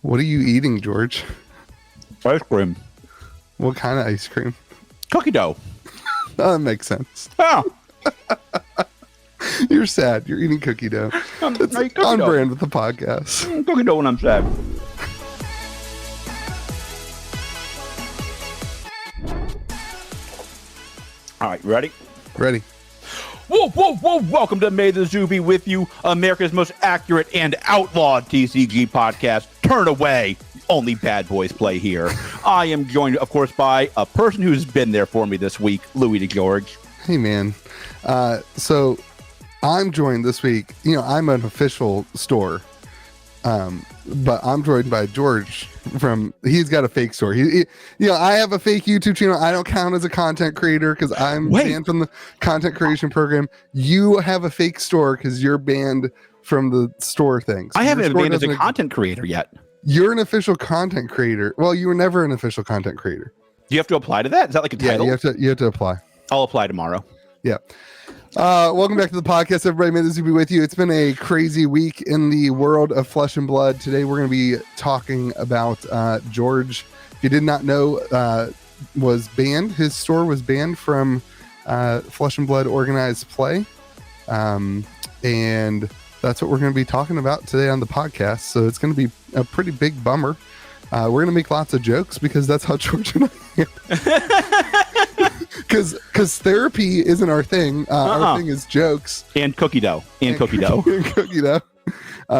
What are you eating, George? Ice cream. What kind of ice cream? Cookie dough. Oh, that makes sense. Oh, You're sad. You're eating cookie dough. It's I eat cookie on dough. brand with the podcast. Cookie dough when I'm sad. All right, you ready? Ready. Whoa, whoa, whoa. Welcome to Metazoo be with you, America's most accurate and outlawed TCG podcast. Turn away. Only bad boys play here. I am joined, of course, by a person who's been there for me this week, Louis DeGeorge. Hey, man. So I'm joined this week. I'm an official store, but I'm joined by George he's got a fake store. I have a fake YouTube channel. I don't count as a content creator because I'm banned from the content creation program. You have a fake store because you're banned from the store things. I haven't been banned as a content creator yet. You're an official content creator. Well, you were never an official content creator. Do you have to apply to that? Is that like a title? Yeah, you have to apply. I'll apply tomorrow. Yeah. Welcome back to the podcast, everybody. May this be with you. It's been a crazy week in the world of Flesh and Blood. Today, we're going to be talking about George. If you did not know, was banned. His store was banned from Flesh and Blood organized play, and that's what we're going to be talking about today on the podcast. So it's going to be a pretty big bummer. We're going to make lots of jokes because that's how George and I am. Because therapy isn't our thing. Our thing is jokes and cookie dough and cookie dough. Cookie dough.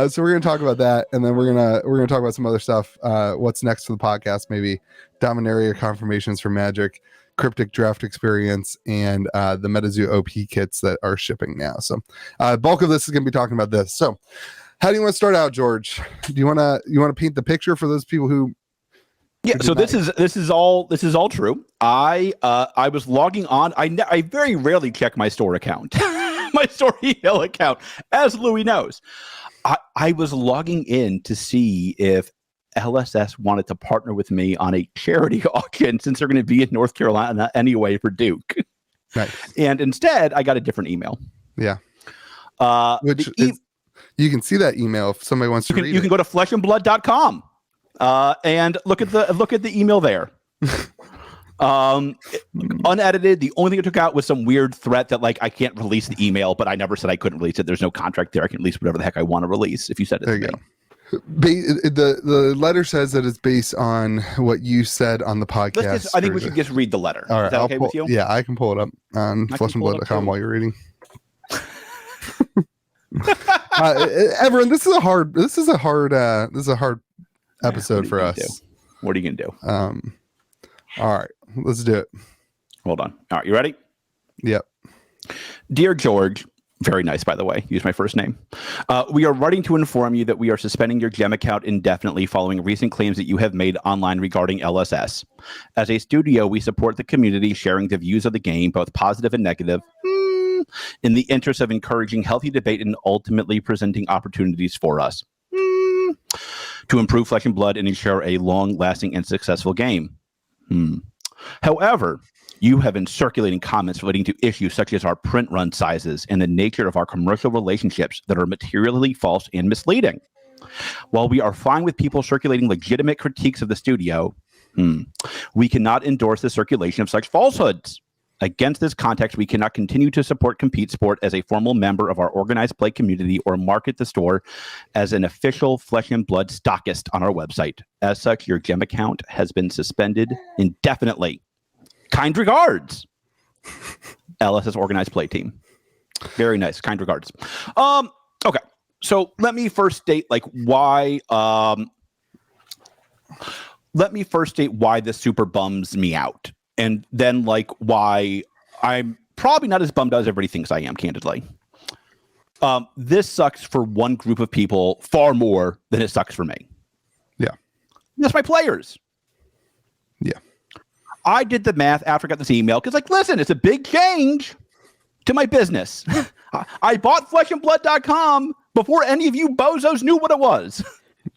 So we're going to talk about that, and then we're gonna talk about some other stuff. What's next for the podcast? Maybe Dominaria confirmations for Magic, Cryptic Draft Experience, and the Metazoo OP kits that are shipping now. So bulk of this is going to be talking about this. So how do you want to start out, George? Do you want to paint the picture for those people who? Yeah, so this is all true. I was logging on. I very rarely check my store account, my store email account, as Louis knows. I was logging in to see if LSS wanted to partner with me on a charity auction since they're going to be in North Carolina anyway for Duke. Right. And instead, I got a different email. Yeah. You can see that email if somebody wants to read it. You can go to fleshandblood.com. And look at the email there. Unedited. The only thing I took out was some weird threat that I can't release the email, but I never said I couldn't release it. There's no contract there. I can release whatever the heck I want to release if you said it to me. The letter says that it's based on what you said on the podcast. I think we should just read the letter. All right, is that okay with you? Yeah, I can pull it up on fleshandblood.com while you're reading. Everyone, this is a hard episode for us. What are you gonna do? All right, let's do it. Hold on. All right, you ready? Yep. Dear George, very nice, by the way. Use my first name. We are writing to inform you that we are suspending your gem account indefinitely following recent claims that you have made online regarding LSS. As a studio, we support the community sharing the views of the game, both positive and negative, in the interest of encouraging healthy debate and ultimately presenting opportunities for us to improve Flesh and Blood and ensure a long-lasting and successful game. However, you have been circulating comments relating to issues such as our print run sizes and the nature of our commercial relationships that are materially false and misleading. While we are fine with people circulating legitimate critiques of the studio, we cannot endorse the circulation of such falsehoods. Against this context, we cannot continue to support Compete Sport as a formal member of our organized play community or market the store as an official Flesh and Blood stockist on our website. As such, your gem account has been suspended indefinitely. Kind regards, LSS organized play team. Very nice. Kind regards. Okay. So let me first state why this super bums me out. And then why I'm probably not as bummed out as everybody thinks I am, candidly. This sucks for one group of people far more than it sucks for me. Yeah. That's my players. Yeah. I did the math after I got this email because listen, it's a big change to my business. I bought fleshandblood.com before any of you bozos knew what it was.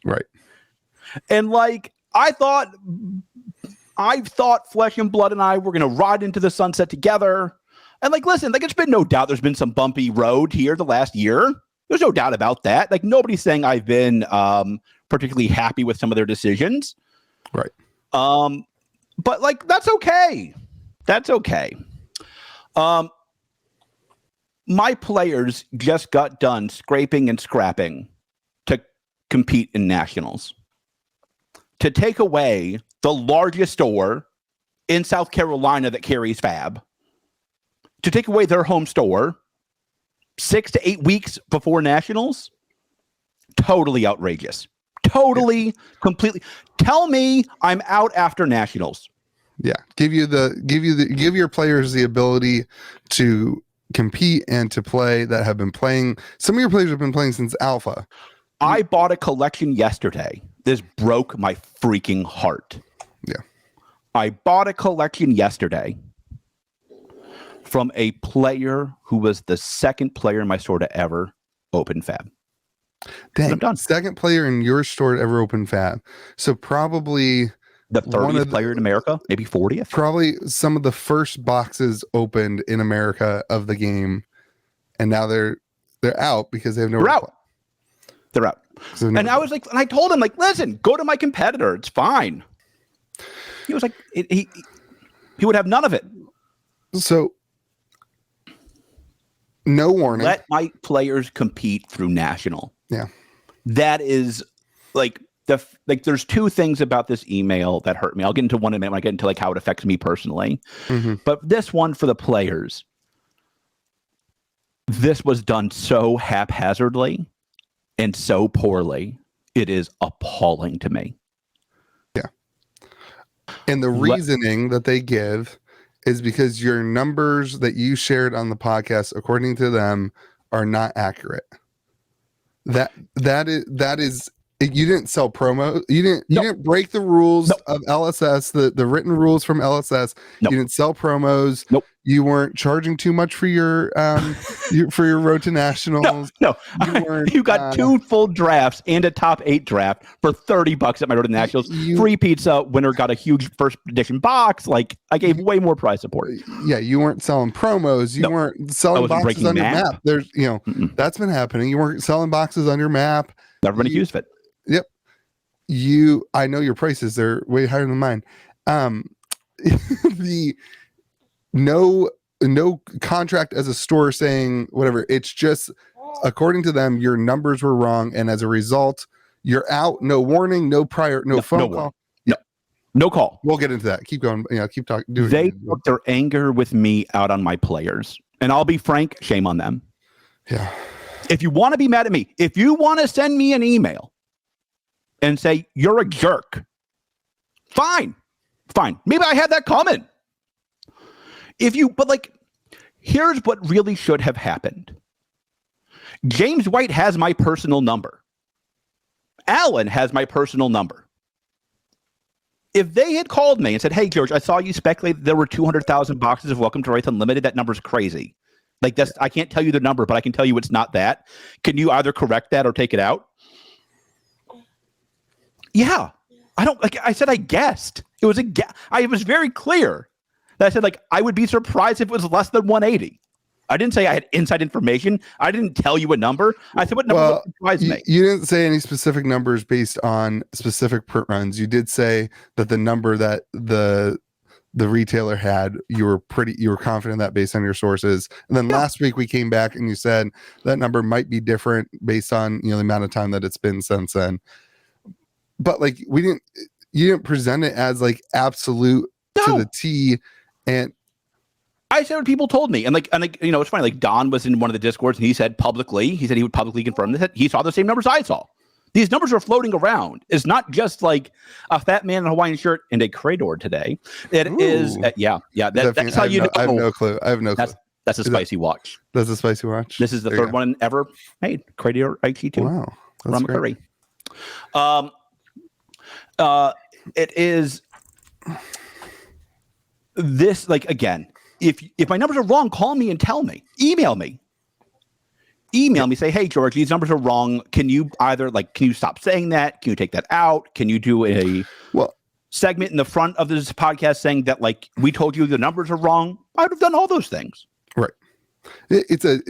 Right. And I thought Flesh and Blood and I were going to ride into the sunset together. And listen, it's been no doubt there's been some bumpy road here the last year. There's no doubt about that. Nobody's saying I've been particularly happy with some of their decisions. Right. But like, that's okay. That's okay. My players just got done scraping and scrapping to compete in nationals. To take away the largest store in South Carolina that carries Fab, to take away their home store 6 to 8 weeks before nationals, totally outrageous. Totally, completely. Tell me I'm out after nationals. Yeah, give your players the ability to compete and to play that have been playing. Some of your players have been playing since alpha. I bought a collection yesterday. This broke my freaking heart. Yeah. I bought a collection yesterday from a player who was the second player in my store to ever open Fab. Dang, I'm done. Second player in your store to ever open Fab. So probably the 30th player in America, maybe 40th. Probably some of the first boxes opened in America of the game, and now they're out because they have no. They're out. So and I was like, and I told him, like, listen, go to my competitor. It's fine. He was like, he would have none of it. So no warning. Let my players compete through national. Yeah. That is like there's two things about this email that hurt me. I'll get into one in a minute when I get into like how it affects me personally. Mm-hmm. But this one for the players, this was done so haphazardly and so poorly. It is appalling to me. Yeah. And the reasoning that they give is because your numbers that you shared on the podcast, according to them, are not accurate. That is you didn't sell promo. You didn't break the rules of LSS, the written rules from LSS. You didn't sell promos. You weren't charging too much for your for your road to nationals. You got 2 full drafts and a top 8 draft for $30 at my road to nationals. Free pizza. Winner got a huge first edition box. Like, I gave way more prize support. Yeah, you weren't selling promos. You weren't selling boxes on your map. There's that's been happening. You weren't selling boxes on your map. Never been accused of it. Yep. I know your prices, they're way higher than mine. The no contract as a store saying whatever. It's just according to them, your numbers were wrong, and as a result, you're out. No warning, no prior, no phone call. No call. We'll get into that. Keep going. Keep talking. They took their anger with me out on my players, and I'll be frank. Shame on them. Yeah. If you want to be mad at me, if you want to send me an email and say you're a jerk, fine. Maybe I had that comment. But like, here's what really should have happened. James White has my personal number. Alan has my personal number. If they had called me and said, hey, George, I saw you speculate that there were 200,000 boxes of Welcome to Wraith Unlimited. That number's crazy. Like, I can't tell you the number, but I can tell you it's not that. Can you either correct that or take it out? Yeah. I said I guessed. It was I was very clear that I said, like, I would be surprised if it was less than 180. I didn't say I had inside information. I didn't tell you a number. I said what number would surprise me. You didn't say any specific numbers based on specific print runs. You did say that the number that the retailer had, you were confident that based on your sources. And then last week we came back and you said that number might be different based on the amount of time that it's been since then. But like you didn't present it as like absolute to the T. And I said what people told me, and it's funny. Like, Don was in one of the Discords, and he said he would publicly confirm that he saw the same numbers I saw. These numbers are floating around. It's not just like a fat man in a Hawaiian shirt and a Crador today. It is, That's how you know. I have no clue. That's a spicy watch. That's a spicy watch. This is the third one ever made. Crador IT2. Wow, that's great. It is this, like, again. If my numbers are wrong, call me and tell me. Email me, say, hey, George, these numbers are wrong. Can you stop saying that? Can you take that out? Can you do a segment in the front of this podcast saying that, like, we told you the numbers are wrong? I would have done all those things. Right. It's an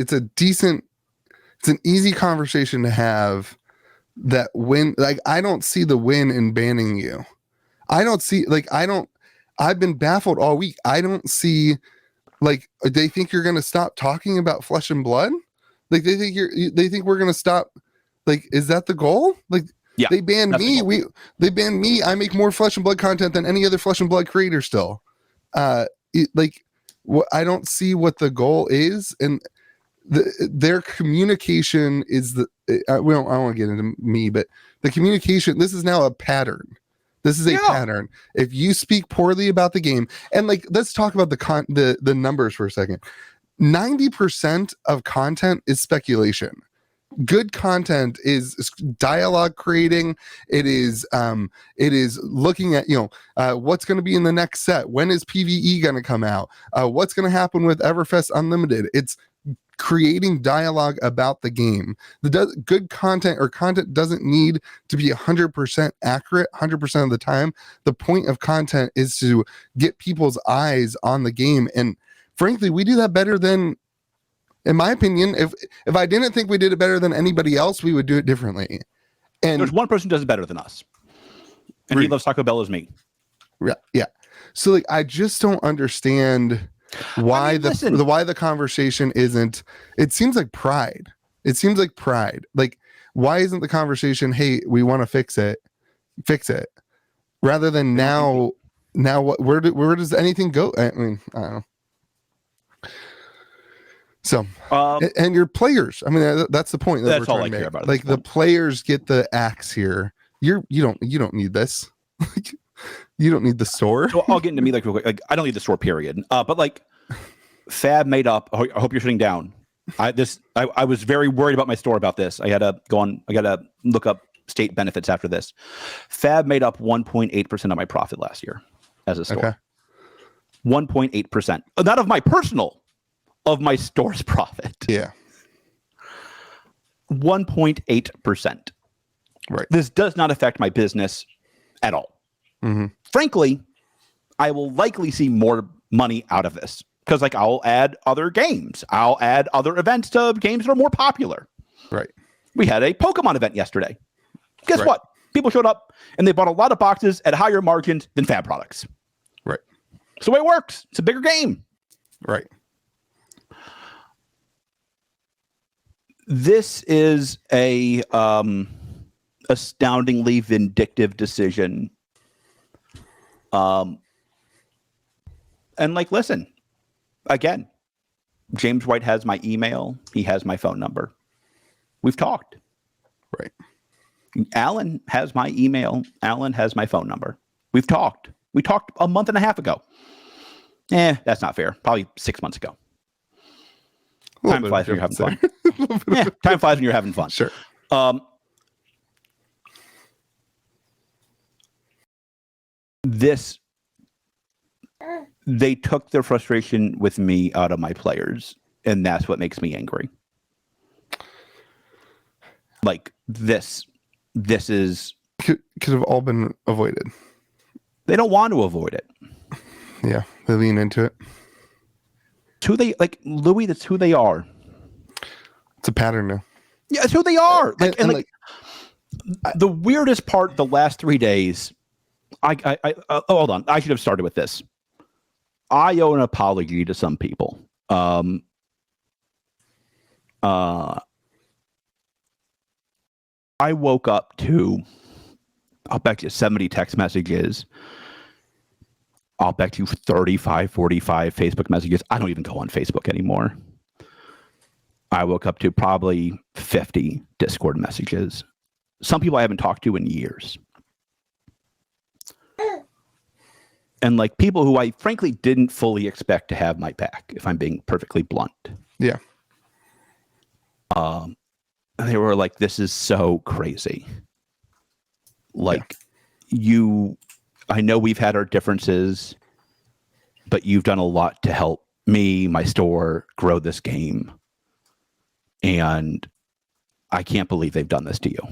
easy conversation to have that win. Like, I don't see the win in banning you. I don't see, like, I've been baffled all week. I don't see, like, they think you're going to stop talking about Flesh and Blood. Like, they think we're going to stop. Like, is that the goal? Like, Yeah, they banned me. They banned me. I make more Flesh and Blood content than any other Flesh and Blood creator still. I don't see what the goal is, and their communication is I don't want to get into me, but the communication. This is now a pattern. This is a pattern. If you speak poorly about the game, and like, let's talk about the numbers for a second. 90% of content is speculation. Good content is dialogue creating. It is looking at, what's going to be in the next set. When is PvE going to come out? What's going to happen with Everfest Unlimited? It's creating dialogue about the game. Good content, or content, doesn't need to be 100% accurate 100% of the time. The point of content is to get people's eyes on the game, and frankly, we do that better than, in my opinion, if I didn't think we did it better than anybody else, we would do it differently. And there's one person who does it better than us, and he loves Taco Bell as me. Yeah. So, like, I just don't understand why the conversation isn't. It seems like pride. Like, why isn't the conversation, hey, we want to fix it, rather than now what? Where does anything go? I mean, I don't know. So, and your players, I mean, that's the point. That's all I care about. Like, the players get the axe here. You don't need this. You don't need the store. So I'll get into me, like, real quick. Like, I don't need the store, period. But like, Fab made up. I hope you're sitting down. I was very worried about my store about this. I got to look up state benefits after this. Fab made up 1.8% of my profit last year as a store. Okay. 1.8%. Not of my personal, of my store's profit. Yeah. 1.8%. Right. This does not affect my business at all. Mm-hmm. Frankly, I will likely see more money out of this, because, like, I'll add other games. I'll add other events to games that are more popular. Right. We had a Pokemon event yesterday. Guess what? People showed up and they bought a lot of boxes at higher margins than Fab products. Right. It's the way it works. It's a bigger game. Right. This is a astoundingly vindictive decision. And, like, listen, again, James White has my email. He has my phone number. We've talked. Right. Alan has my email. Alan has my phone number. We've talked. We talked a month and a half ago. That's not fair. Probably 6 months ago. Time flies when you're having fun. Time flies when you're having fun. Sure. They took their frustration with me out of my players, and that's what makes me angry. Like, this is could have all been avoided. They don't want to avoid it. Yeah, they lean into it. It's who they, like, Louis, that's who they are. It's a pattern now. Yeah, it's who they are. Like, the weirdest part, the last 3 days, hold on. I should have started with this. I owe an apology to some people. I woke up to, I'll bet you 70 text messages. I'll bet you 35, 45 Facebook messages. I don't even go on Facebook anymore. I woke up to probably 50 Discord messages. Some people I haven't talked to in years. And, like, people who I frankly didn't fully expect to have my back, if I'm being perfectly blunt. Yeah. They were like, this is so crazy. Like, I know we've had our differences, but you've done a lot to help me, my store, grow this game. And I can't believe they've done this to you.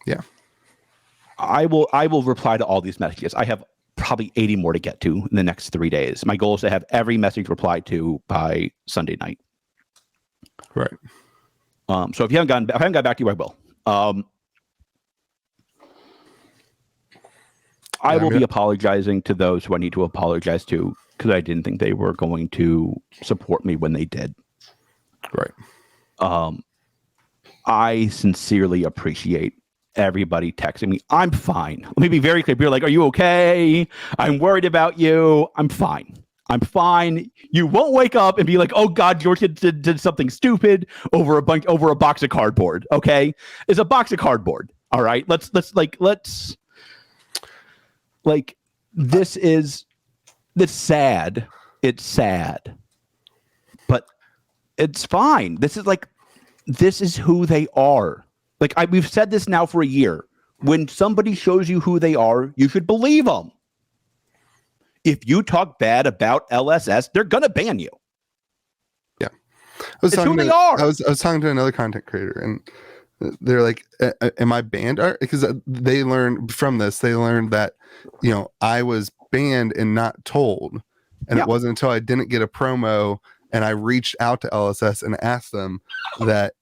Yeah. I will reply to all these messages. I have probably 80 more to get to in the next 3 days. My goal is to have every message replied to by Sunday night. Right. So if I haven't got back to you, I will. I will be apologizing to those who I need to apologize to because I didn't think they were going to support me when they did. Right. I sincerely appreciate everybody texting me. I'm fine. Let me be very clear. You're like, are you okay? I'm worried about you. I'm fine. I'm fine. You won't wake up and be like, oh God, George did something stupid over a box of cardboard. Okay. It's a box of cardboard. All right. Let's it's sad. It's sad, but it's fine. This is who they are. We've said this now for a year. When somebody shows you who they are, you should believe them. If you talk bad about LSS, they're gonna ban you. Yeah, it's who they are. I was talking to another content creator, and they're like, "Am I banned?" Because they learned from this. They learned that I was banned and not told, and it wasn't until I didn't get a promo and I reached out to LSS and asked them that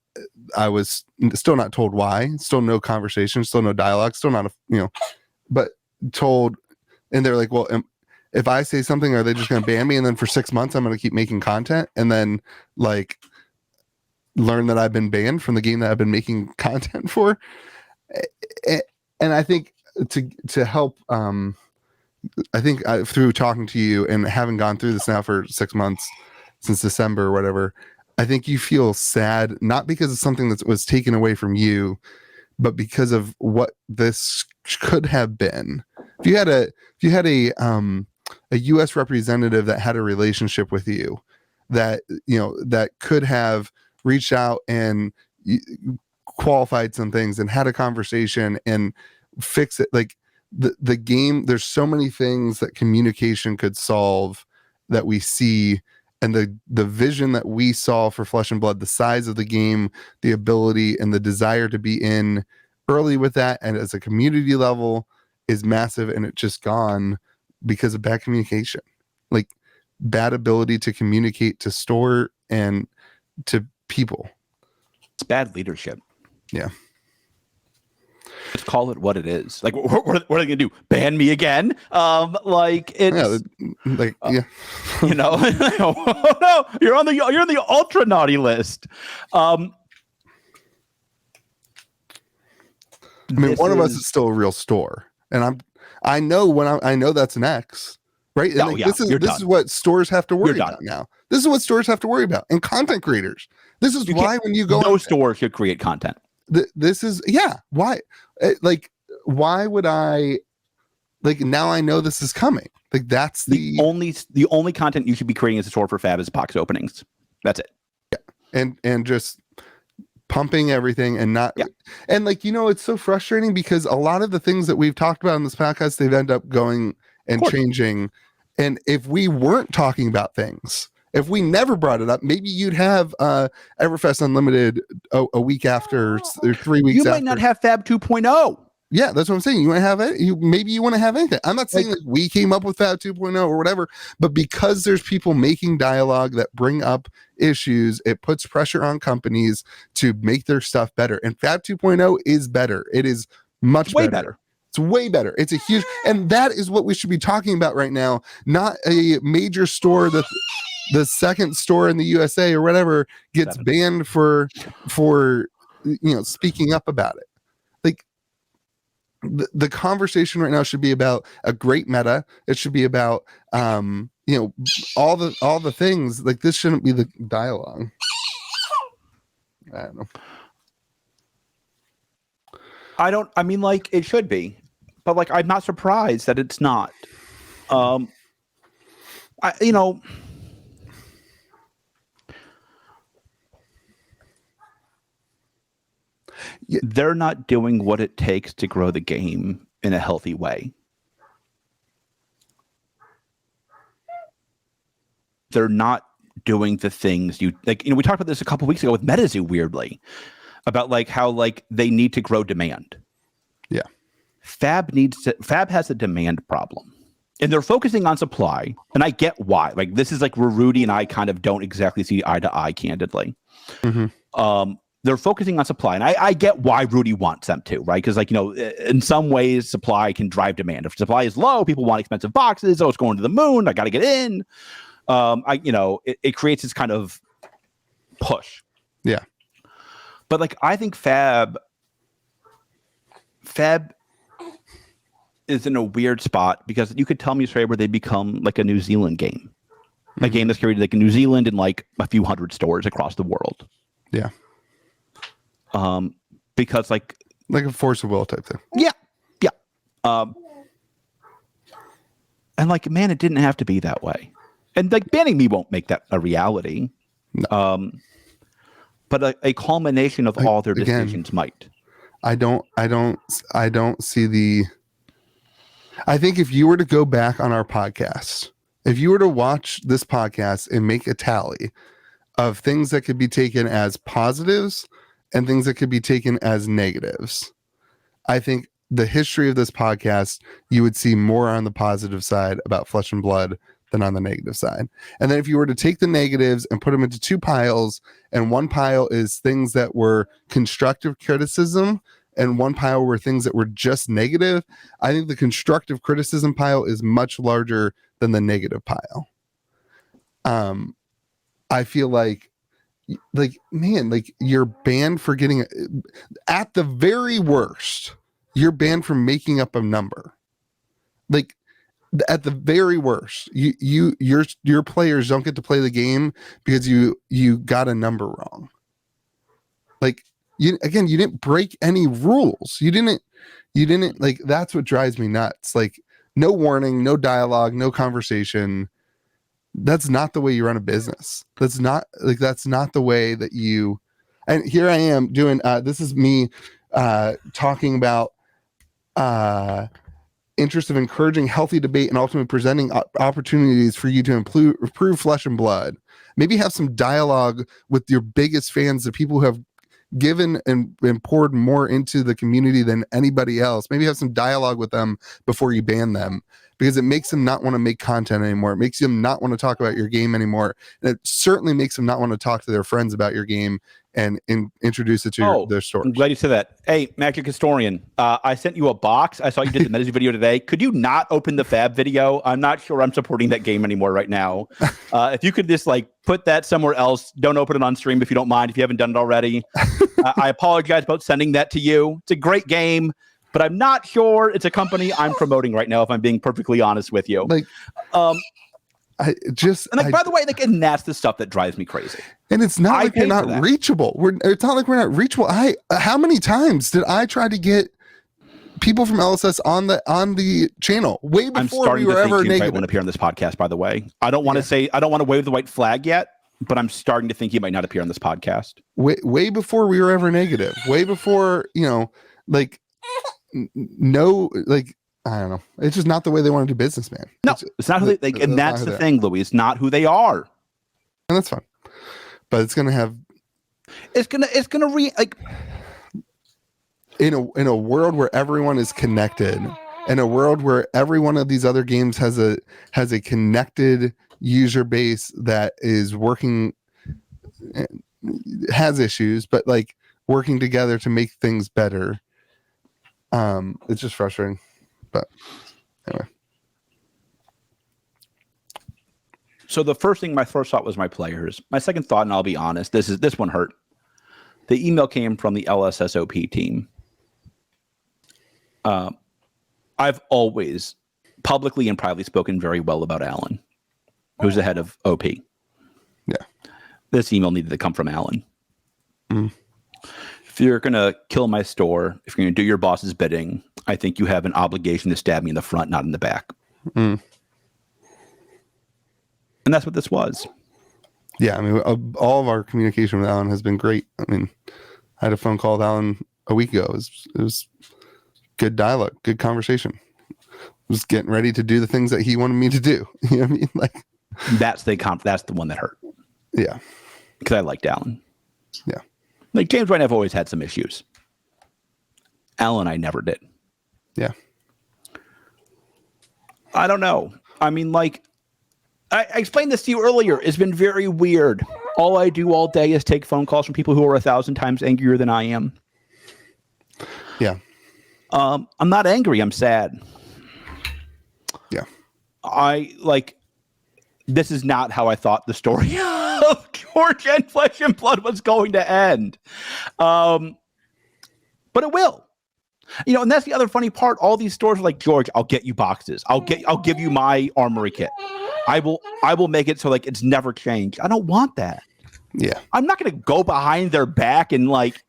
I was still not told why. Still no conversation. Still no dialogue. Still not but told. And they're like, well, if I say something, are they just going to ban me? And then for 6 months, I'm going to keep making content and then learn that I've been banned from the game that I've been making content for. And I think to help, I think through talking to you and having gone through this now for 6 months since December or whatever, I think you feel sad, not because of something that was taken away from you, but because of what this could have been. If you had a U.S. representative that had a relationship with you, that that could have reached out and qualified some things and had a conversation and fix it. The game, there's so many things that communication could solve that we see, and the vision that we saw for Flesh and Blood, the size of the game, the ability and the desire to be in early with that, and as a community level, is massive, and it's just gone because of bad communication, bad ability to communicate to store and to people. It's bad leadership. Yeah. Let's call it what it is. What are they gonna do? Ban me again? It's yeah. Oh no, you're on the ultra naughty list. I mean, one of us is still a real store, and I know that's an X, right? And this is what stores have to worry about now. This is what stores have to worry about, and content creators. This is why when you go, no store should create content. This is why. Why would I? Now I know this is coming. That's the only content you should be creating as a store for Fab is box openings. That's it. Yeah, and just pumping everything and not and it's so frustrating because a lot of the things that we've talked about in this podcast, they've ended up going and changing. And if we weren't talking about things, if we never brought it up, maybe you'd have Everfest Unlimited a week after or 3 weeks after. You might not have Fab 2.0. Yeah, that's what I'm saying. You want to have it. Maybe you want to have anything. I'm not saying that we came up with Fab 2.0 or whatever, but because there's people making dialogue that bring up issues, it puts pressure on companies to make their stuff better. And Fab 2.0 is better. It is way better. It's way better. It's a huge, and that is what we should be talking about right now. Not a major store that the second store in the USA or whatever gets banned for speaking up about it. The conversation right now should be about a great meta. It should be about all the things. This shouldn't be the dialogue. I don't know. I mean, it should be, but I'm not surprised that it's not. They're not doing what it takes to grow the game in a healthy way. They're not doing the things we talked about this a couple weeks ago with Metazoo, weirdly, about how they need to grow demand. Yeah. Fab has a demand problem. And they're focusing on supply, and I get why. This is where Rudy and I kind of don't exactly see eye to eye, candidly. Mm-hmm. they're focusing on supply. And I get why Rudy wants them to, right? Because, like, you know, in some ways, supply can drive demand. If supply is low, people want expensive boxes. Oh, it's going to the moon. I got to get in. It creates this kind of push. Yeah. But, like, I think Fab is in a weird spot because you could tell me straight where they become like a New Zealand game. A game that's created like in New Zealand and like a few hundred stores across the world. Yeah. Because like a force of will type thing. Yeah. And like, man, it didn't have to be that way. And like banning me won't make that a reality. No. But a culmination of all their decisions might. I don't see the. I think if you were to go back on our podcast, if you were to watch this podcast and make a tally of things that could be taken as positives and things that could be taken as negatives, I think the history of this podcast, you would see more on the positive side about Flesh and Blood than on the negative side. And then if you were to take the negatives and put them into two piles, and one pile is things that were constructive criticism and one pile were things that were just negative, I think the constructive criticism pile is much larger than the negative pile. I feel like man, like you're banned for getting, at the very worst, you're banned from making up a number. Like at the very worst, your players don't get to play the game because you got a number wrong. Like you didn't break any rules. You didn't like, that's what drives me nuts. Like no warning, no dialogue, no conversation. That's not the way you run a business. That's not the way that you, and here I am doing, this is me talking about interest of encouraging healthy debate and ultimately presenting opportunities for you to improve Flesh and Blood. Maybe have some dialogue with your biggest fans, the people who have given and poured more into the community than anybody else. Maybe have some dialogue with them before you ban them, because it makes them not want to make content anymore. It makes them not want to talk about your game anymore. And it certainly makes them not want to talk to their friends about your game and introduce it to their stores. I'm glad you said that. Hey, Magic Historian, I sent you a box. I saw you did the Metazoo video today. Could you not open the Fab video? I'm not sure I'm supporting that game anymore right now. If you could just like put that somewhere else, don't open it on stream if you don't mind, if you haven't done it already. I apologize about sending that to you. It's a great game, but I'm not sure it's a company I'm promoting right now, if I'm being perfectly honest with you. Like, by the way, like, and that's the stuff that drives me crazy. And it's not like you're not reachable. It's not like we're not reachable. How many times did I try to get people from LSS on the channel way before we were ever negative? Might want to appear on this podcast, by the way. I don't want to wave the white flag yet, but I'm starting to think he might not appear on this podcast. Way before we were ever negative. Way before, like, no, like, I don't know. It's just not the way they want to do business, man. No, it's not who they, like, and that's the thing, Louis. It's not who they are. And that's fine. But it's gonna in a world where everyone is connected, in a world where every one of these other games has a connected user base that is working, has issues, but like working together to make things better. It's just frustrating. But anyway. So the first thought was my players. My second thought, and I'll be honest, this one hurt. The email came from the LSSOP team. I've always publicly and privately spoken very well about Alan, who's the head of OP. Yeah. This email needed to come from Alan. If you're going to kill my store, if you're going to do your boss's bidding, I think you have an obligation to stab me in the front, not in the back. And that's what this was. Yeah, I mean, all of our communication with Alan has been great. I mean, I had a phone call with Alan a week ago. It was good dialogue, good conversation. I was getting ready to do the things that he wanted me to do. You know what I mean? Like, that's the one that hurt. Yeah. Because I liked Alan. Yeah. Like, James and I have always had some issues. Alan, I never did. Yeah. I don't know. I mean, like, I explained this to you earlier. It's been very weird All I do all day is take phone calls from people who are 1,000 times angrier than I am. Yeah. I'm not angry. I'm sad. Yeah. This is not how I thought the story of George and Flesh and Blood was going to end. But it will. And that's the other funny part. All these stores are like, George, I'll get you boxes. I'll give you my armory kit. I will make it so like it's never changed. I don't want that. Yeah. I'm not going to go behind their back and like,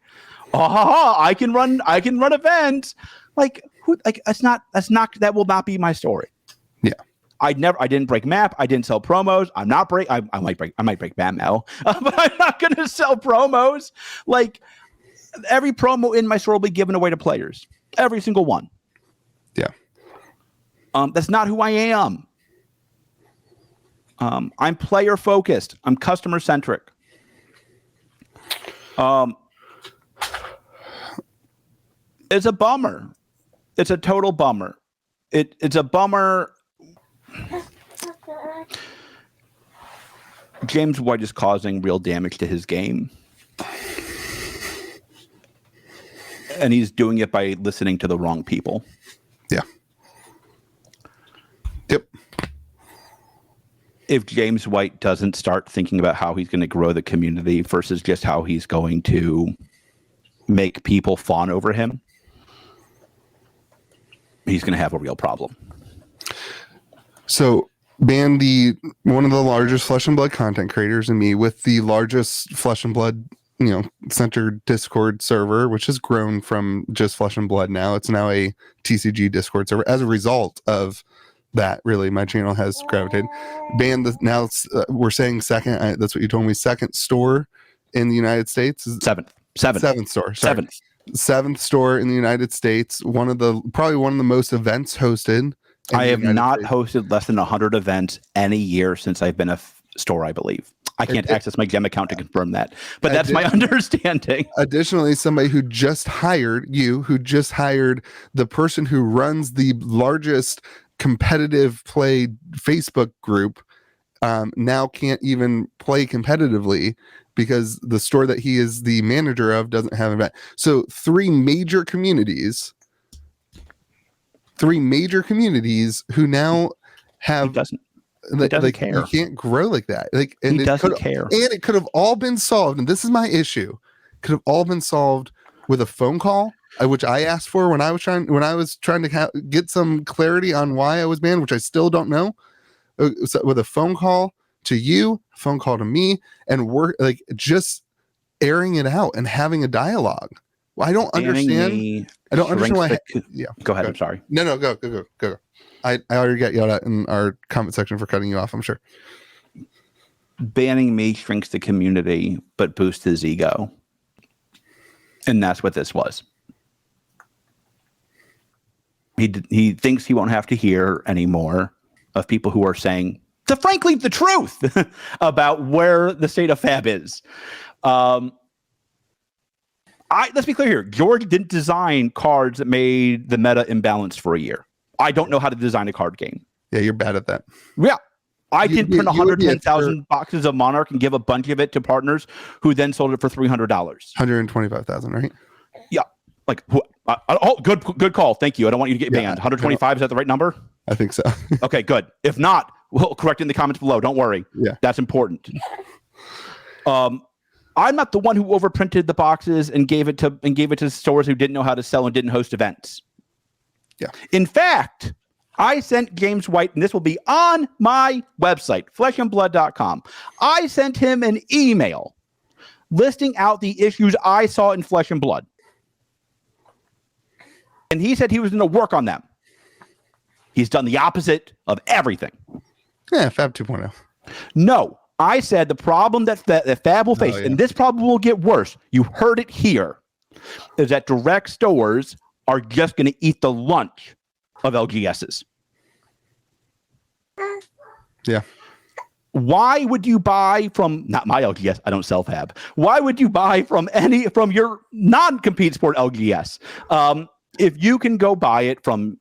I can run events. Like that will not be my story. Yeah. I didn't break map. I didn't sell promos. I might break map now, but I'm not going to sell promos. Like every promo in my store will be given away to players. Every single one. Yeah. That's not who I am. I'm player focused. I'm customer centric. It's a bummer. It's a total bummer. It's a bummer. James White is causing real damage to his game. And he's doing it by listening to the wrong people. Yeah. Yep. If James White doesn't start thinking about how he's going to grow the community versus just how he's going to make people fawn over him, he's going to have a real problem. So, ban one of the largest Flesh and Blood content creators and me with the largest Flesh and Blood, centered Discord server, which has grown from just Flesh and Blood now. It's now a TCG Discord server. As a result of that, really, my channel has gravitated. Now we're saying second. That's what you told me. Second store in the United States. Seventh store. Sorry. Seventh store in the United States. Probably one of the most events hosted. I have not hosted less than 100 events any year since I've been a store, I believe. I can't access my gem account to confirm that, but that's my understanding. Additionally, somebody who just hired the person who runs the largest competitive play Facebook group now can't even play competitively because the store that he is the manager of doesn't have an event. So three major communities who now have... He doesn't care. You can't grow like that. He doesn't care. And it could have all been solved, and this is my issue. Could have all been solved with a phone call, which I asked for when I was trying to get some clarity on why I was banned, which I still don't know. With a phone call to you, a phone call to me, and we're like just airing it out and having a dialogue. I don't understand. I don't understand why. Yeah. Go ahead. I'm sorry. No. Go. I already got yelled at in our comment section for cutting you off, I'm sure. Banning me shrinks the community, but boosts his ego. And that's what this was. He thinks he won't have to hear anymore of people who are saying, frankly, the truth about where the state of Fab is. Let's be clear here. George didn't design cards that made the meta imbalanced for a year. I don't know how to design a card game. Yeah, you're bad at that. Yeah. I did print 110,000 boxes of Monarch and give a bunch of it to partners who then sold it for $300. 125,000, right? Yeah. Good call. Thank you. I don't want you to get banned. 125, is that the right number? I think so. Okay, good. If not, we'll correct it in the comments below. Don't worry. Yeah. That's important. I'm not the one who overprinted the boxes and gave it to stores who didn't know how to sell and didn't host events. Yeah. In fact, I sent James White, and this will be on my website, fleshandblood.com. I sent him an email listing out the issues I saw in Flesh and Blood. And he said he was going to work on them. He's done the opposite of everything. Yeah, Fab 2.0. No, I said the problem that Fab will face, and this problem will get worse, you heard it here, is that direct stores are just going to eat the lunch of LGSs. Yeah. Why would you buy from, not my LGS, I don't sell Fab. Why would you buy from your non-compete sport LGS? If you can go buy it from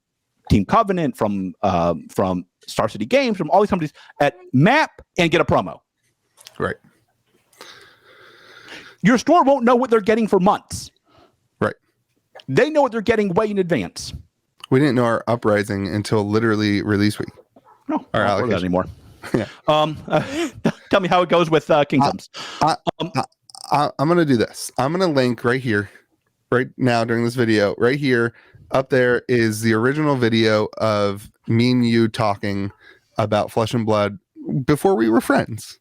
Team Covenant, from Star City Games, from all these companies at MAP and get a promo. Right. Your store won't know what they're getting for months. Right. They know what they're getting way in advance. We didn't know our uprising until literally release week. No, our I don't know that anymore. Yeah. Tell me how it goes with Kingdoms. I'm going to do this. I'm going to link right here, right now during this video. Right here, up there is the original video of me and you talking about Flesh and Blood before we were friends.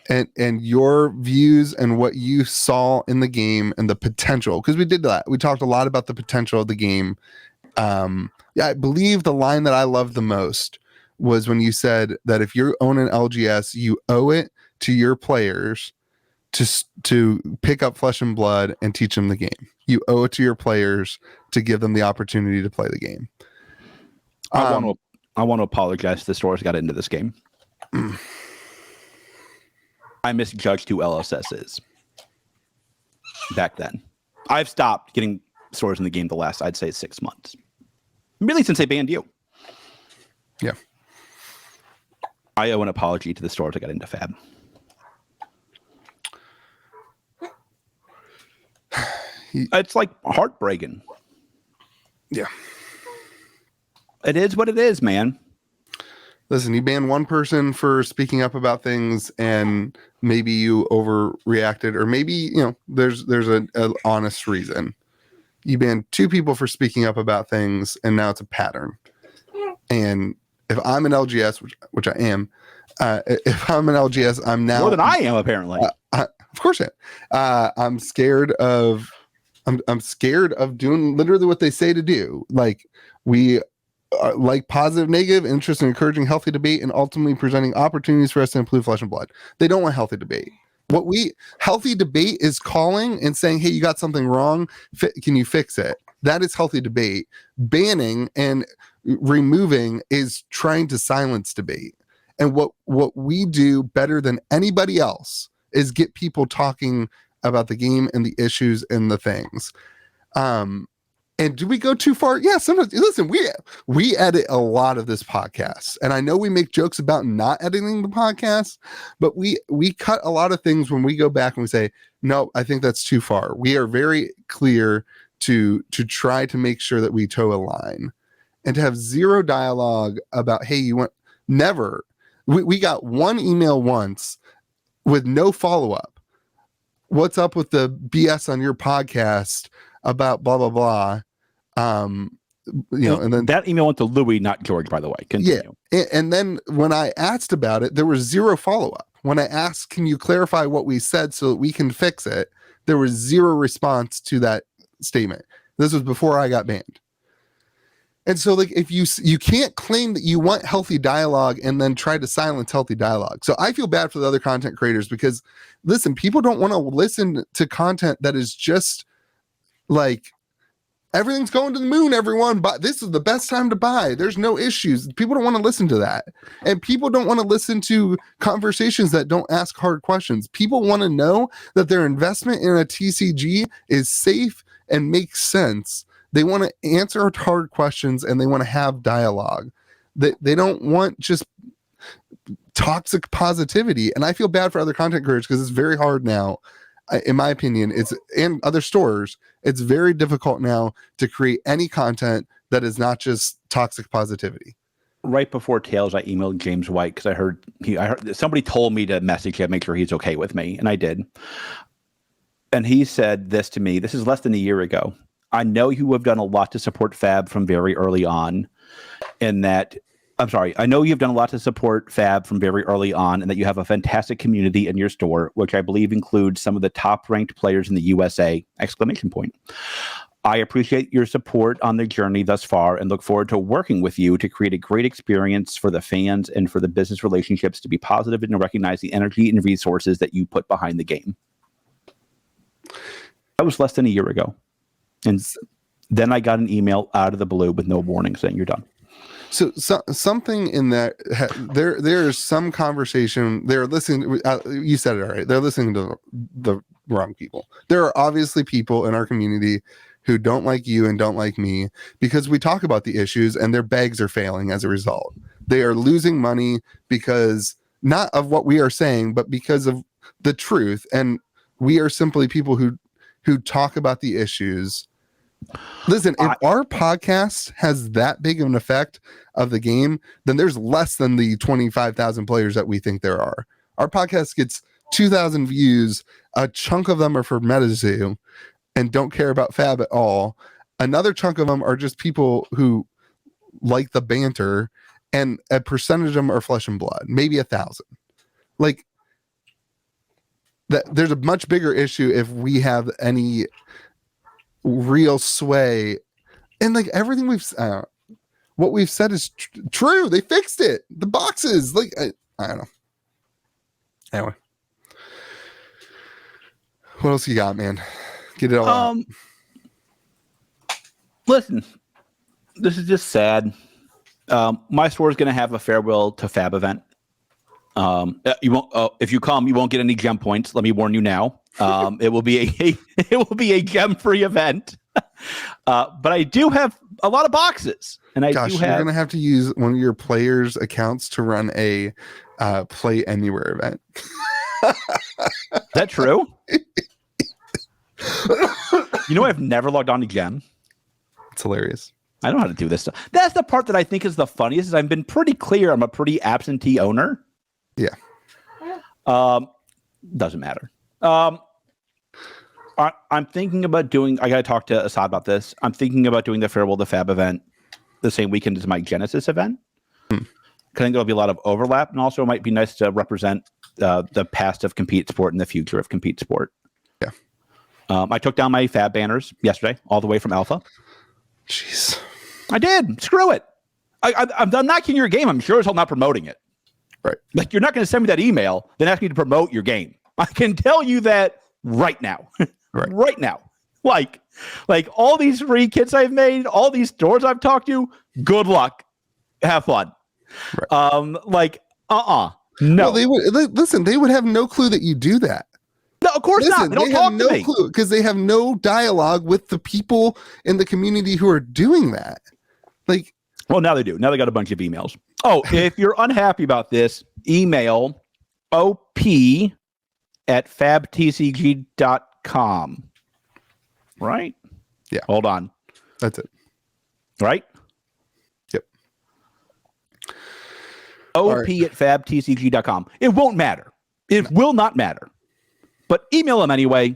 And your views and what you saw in the game and the potential, because we did that. We talked a lot about the potential of the game. I believe the line that I loved the most was when you said that if you own an LGS, you owe it to your players to pick up Flesh and Blood and teach them the game. You owe it to your players to give them the opportunity to play the game. I want to apologize to the stores that got into this game. I misjudged who LSS is back then. I've stopped getting stores in the game the last, I'd say, 6 months. Really, since they banned you. Yeah. I owe an apology to the stores that got into Fab. It's like heartbreaking. Yeah. It is what it is, man. Listen, you ban one person for speaking up about things and maybe you overreacted, or maybe, there's an honest reason. You ban two people for speaking up about things and now it's a pattern. And if I'm an LGS, which I am, if I'm an LGS, I'm now more than I am, apparently. Of course I am. I'm scared of doing literally what they say to do. Like, we like positive, negative, interest in encouraging healthy debate and ultimately presenting opportunities for us to improve Flesh and Blood. They don't want healthy debate. Healthy debate is calling and saying, hey, you got something wrong. Can you fix it? That is healthy debate. Banning and removing is trying to silence debate. And what we do better than anybody else is get people talking about the game and the issues and the things. And do we go too far? Yeah, sometimes. Listen, we edit a lot of this podcast, and I know we make jokes about not editing the podcast, but we cut a lot of things when we go back and we say, no, I think that's too far. We are very clear to try to make sure that we toe a line, and to have zero dialogue about, hey, you want never. We got one email once with no follow-up. What's up with the BS on your podcast about blah, blah, blah. And then that email went to Louis, not George, by the way. Continue. Yeah. And then when I asked about it, there was zero follow-up. When I asked, can you clarify what we said so that we can fix it? There was zero response to that statement. This was before I got banned. And so, like, if you can't claim that you want healthy dialogue and then try to silence healthy dialogue. So I feel bad for the other content creators because, listen, people don't want to listen to content that is just like, everything's going to the moon, everyone, but this is the best time to buy. There's no issues. People don't want to listen to that. And people don't want to listen to conversations that don't ask hard questions. People want to know that their investment in a TCG is safe and makes sense. They want to answer hard questions and they want to have dialogue. They don't want just toxic positivity. And I feel bad for other content creators because it's very hard now. In my opinion, and other stores, it's very difficult now to create any content that is not just toxic positivity. Right before Tails, I emailed James White because I heard somebody told me to message him, make sure he's okay with me, and I did. And he said this to me. This is less than a year ago. I know you have done a lot to support Fab from very early on, and that. I know you've done a lot to support Fab from very early on, and that you have a fantastic community in your store, which I believe includes some of the top-ranked players in the USA! ! I appreciate your support on the journey thus far and look forward to working with you to create a great experience for the fans and for the business relationships to be positive and to recognize the energy and resources that you put behind the game. That was less than a year ago. And then I got an email out of the blue with no warning saying you're done. So something in that there's some conversation. They're listening. You said it all right. They're listening to the wrong people. There are obviously people in our community who don't like you and don't like me because we talk about the issues and their bags are failing as a result. They are losing money because not of what we are saying, but because of the truth. And We are simply people who talk about the issues. Listen, if our podcast has that big of an effect of the game, then there's less than the 25,000 players that we think there are. Our podcast gets 2,000 views. A chunk of them are for Metazoo and don't care about Fab at all. Another chunk of them are just people who like the banter, and a percentage of them are flesh and blood, maybe 1,000. Like that, there's a much bigger issue if we have any real sway, and like everything what we've said is true. They fixed it. The boxes, like I don't know. Anyway, what else you got, man? Get it all out. Listen, this is just sad. My store is going to have a farewell to Fab event. You won't. If you come, you won't get any gem points. Let me warn you now. It will be a gem-free event. But I do have a lot of boxes, and you're going to have to use one of your players' accounts to run a Play Anywhere event. Is that true? You know, I've never logged on to Gem. It's hilarious. I don't know how to do this stuff. That's the part that I think is the funniest. Is I've been pretty clear. I'm a pretty absentee owner. Yeah. Doesn't matter. I'm thinking about doing. I got to talk to Assad about this. I'm thinking about doing the Farewell to Fab event the same weekend as my Genesis event. I think there'll be a lot of overlap, and also it might be nice to represent the past of Compete Sport and the future of Compete Sport. Yeah. I took down my Fab banners yesterday, all the way from Alpha. Jeez. I did. Screw it. I'm not killing your game. I'm sure as hell not promoting it. Right. Like, you're not going to send me that email, then ask me to promote your game. I can tell you that right now. Right. Right now. Like all these free kits I've made, all these stores I've talked to, good luck. Have fun. Right. No. Well, they would have no clue that you do that. No, of course not. They don't talk to me. Clue because they have no dialogue with the people in the community who are doing that. Like, well, now they do. Now they got a bunch of emails. Oh, if you're unhappy about this, email op@FABTCG.com. Right? Yeah. Hold on. That's it. Right? Yep. op@FABTCG.com. It won't matter. It will not matter. But email them anyway.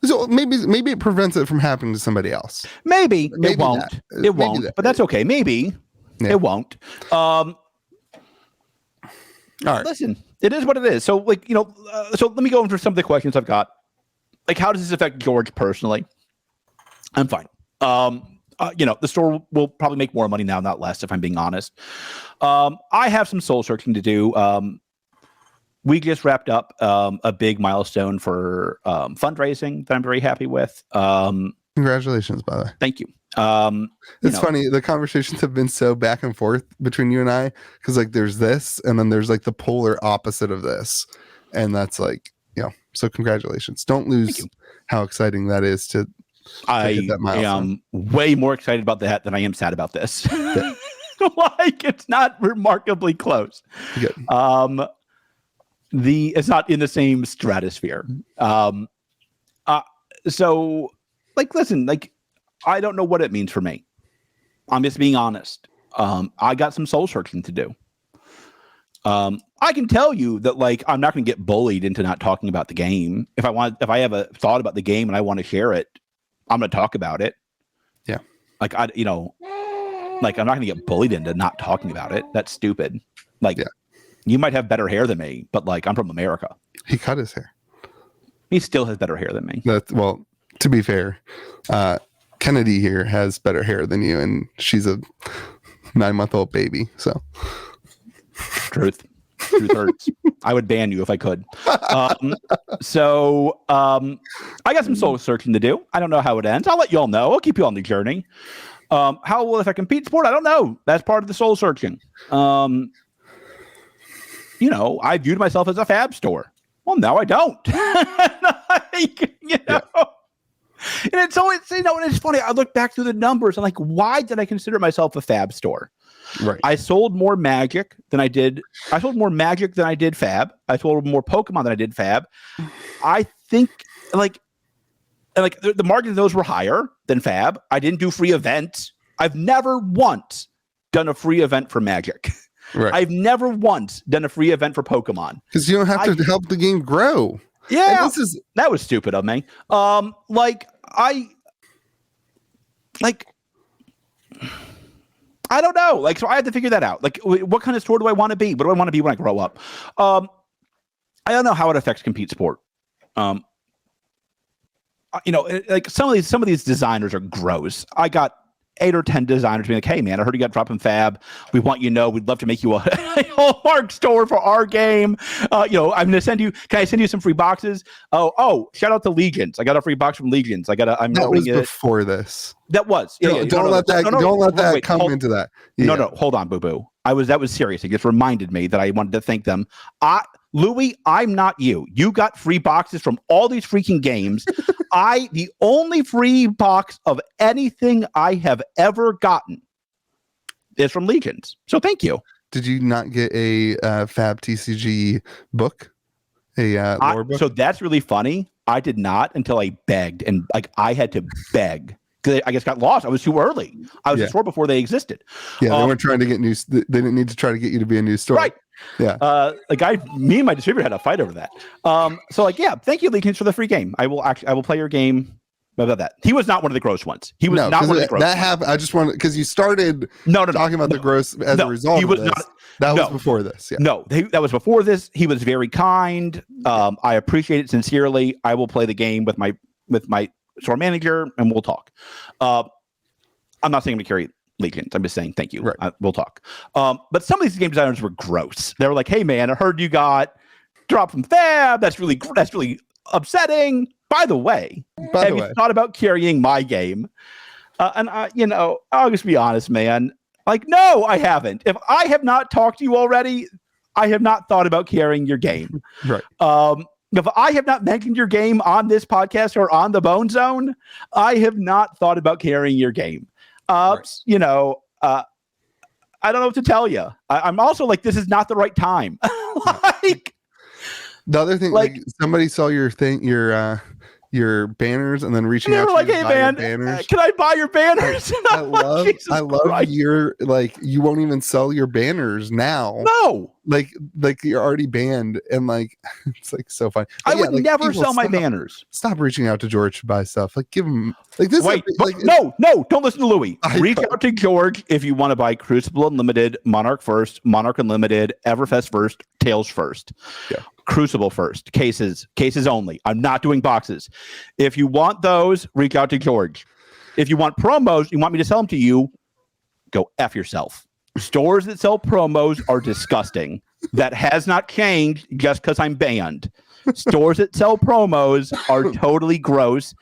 So maybe it prevents it from happening to somebody else. Maybe it won't. It won't. But that's okay. Maybe it won't. All right. Listen, it is what it is. So, so let me go into some of the questions I've got. Like, how does this affect George personally? I'm fine. The store will probably make more money now, not less, if I'm being honest. I have some soul searching to do. We just wrapped up a big milestone for fundraising that I'm very happy with. Congratulations, by the way. Thank you. It's funny. The conversations have been so back and forth between you and I, because like there's this, and then there's like the polar opposite of this, and that's like, so congratulations. Don't lose how exciting that is to hit that milestone. I am way more excited about that than I am sad about this. Like, it's not remarkably close. Good. It's not in the same stratosphere. So, listen, I don't know what it means for me. I'm just being honest. I got some soul searching to do. I can tell you that I'm not going to get bullied into not talking about the game. If I have a thought about the game and I want to share it, I'm going to talk about it. Yeah. I'm not going to get bullied into not talking about it. That's stupid. You might have better hair than me, but I'm from America. He cut his hair. He still has better hair than me. Well, to be fair, Kennedy here has better hair than you, and she's a 9-month-old baby. So, truth hurts. I would ban you if I could. I got some soul searching to do. I don't know how it ends. I'll let you all know. I'll keep you on the journey. How will it affect Compete Sport? I don't know. That's part of the soul searching. I viewed myself as a Fab store. Well, now I don't. And it's always, and it's funny. I look back through the numbers. I'm like, why did I consider myself a Fab store? Right. I sold more Magic than I did. I sold more Magic than I did Fab. I sold more Pokemon than I did Fab. I think like, the margins of those were higher than Fab. I didn't do free events. I've never once done a free event for Magic. Right. I've never once done a free event for Pokemon. Because you don't have to help the game grow. Yeah, that was stupid of me. I don't know. Like, so I had to figure that out. Like, what kind of store do I want to be? What do I want to be when I grow up? I don't know how it affects compete sport. Like some of these designers are gross. I got 8 or 10 designers being like, "Hey, man, I heard you got dropping Fab. We want you to know we'd love to make you a Hallmark store for our game. I'm going to send you. Can I send you some free boxes? Oh, shout out to Legions. I got a free box from Legions. That was before this. That was. Don't let that come into that. Yeah. No, hold on, Boo Boo. That was serious. It just reminded me that I wanted to thank them. Louis, I'm not you. You got free boxes from all these freaking games. The only free box of anything I have ever gotten is from Legions. So thank you. Did you not get a FABTCG book? A lore book? So that's really funny. I did not until I begged, and I had to beg because I just got lost. I was too early. I was a store before they existed. Yeah, they weren't trying to get new. They didn't need to try to get you to be a new store. Right. Yeah. Me and my distributor had a fight over that. Thank you, Legions, for the free game. I will play your game. About that, he was not one of the gross ones. He was not one of the gross. That happened. I just wanted because you started talking about the gross as a result. He was of this. That was before this. Yeah. No, that was before this. He was very kind. I appreciate it sincerely. I will play the game with my store manager, and we'll talk. I'm not saying I'm gonna carry Legions. I'm just saying thank you. Right. We'll talk. But some of these game designers were gross. They were like, "Hey, man, I heard you got drop from Fab. That's really upsetting." By the way, have you thought about carrying my game? I'll just be honest, man. Like, no, I haven't. If I have not talked to you already, I have not thought about carrying your game. Right. If I have not mentioned your game on this podcast or on the Bone Zone, I have not thought about carrying your game. Right. I don't know what to tell you. I'm also like, this is not the right time. The other thing, like somebody saw your thing, your banners, and then reaching out to like, you "Hey, man, can I buy your banners?" I love your you won't even sell your banners now. No, like you're already banned, and it's so fun. I would never sell my banners. Stop reaching out to George to buy stuff. Give him this. Wait, no, don't listen to Louis. Reach out to George if you want to buy Crucible Unlimited, Monarch first, Monarch Unlimited, Everfest first, Tales first. Yeah. Crucible first, cases only. I'm not doing boxes. If you want those, reach out to George. If you want promos, you want me to sell them to you, go F yourself. Stores that sell promos are disgusting. That has not changed just because I'm banned. Stores that sell promos are totally gross,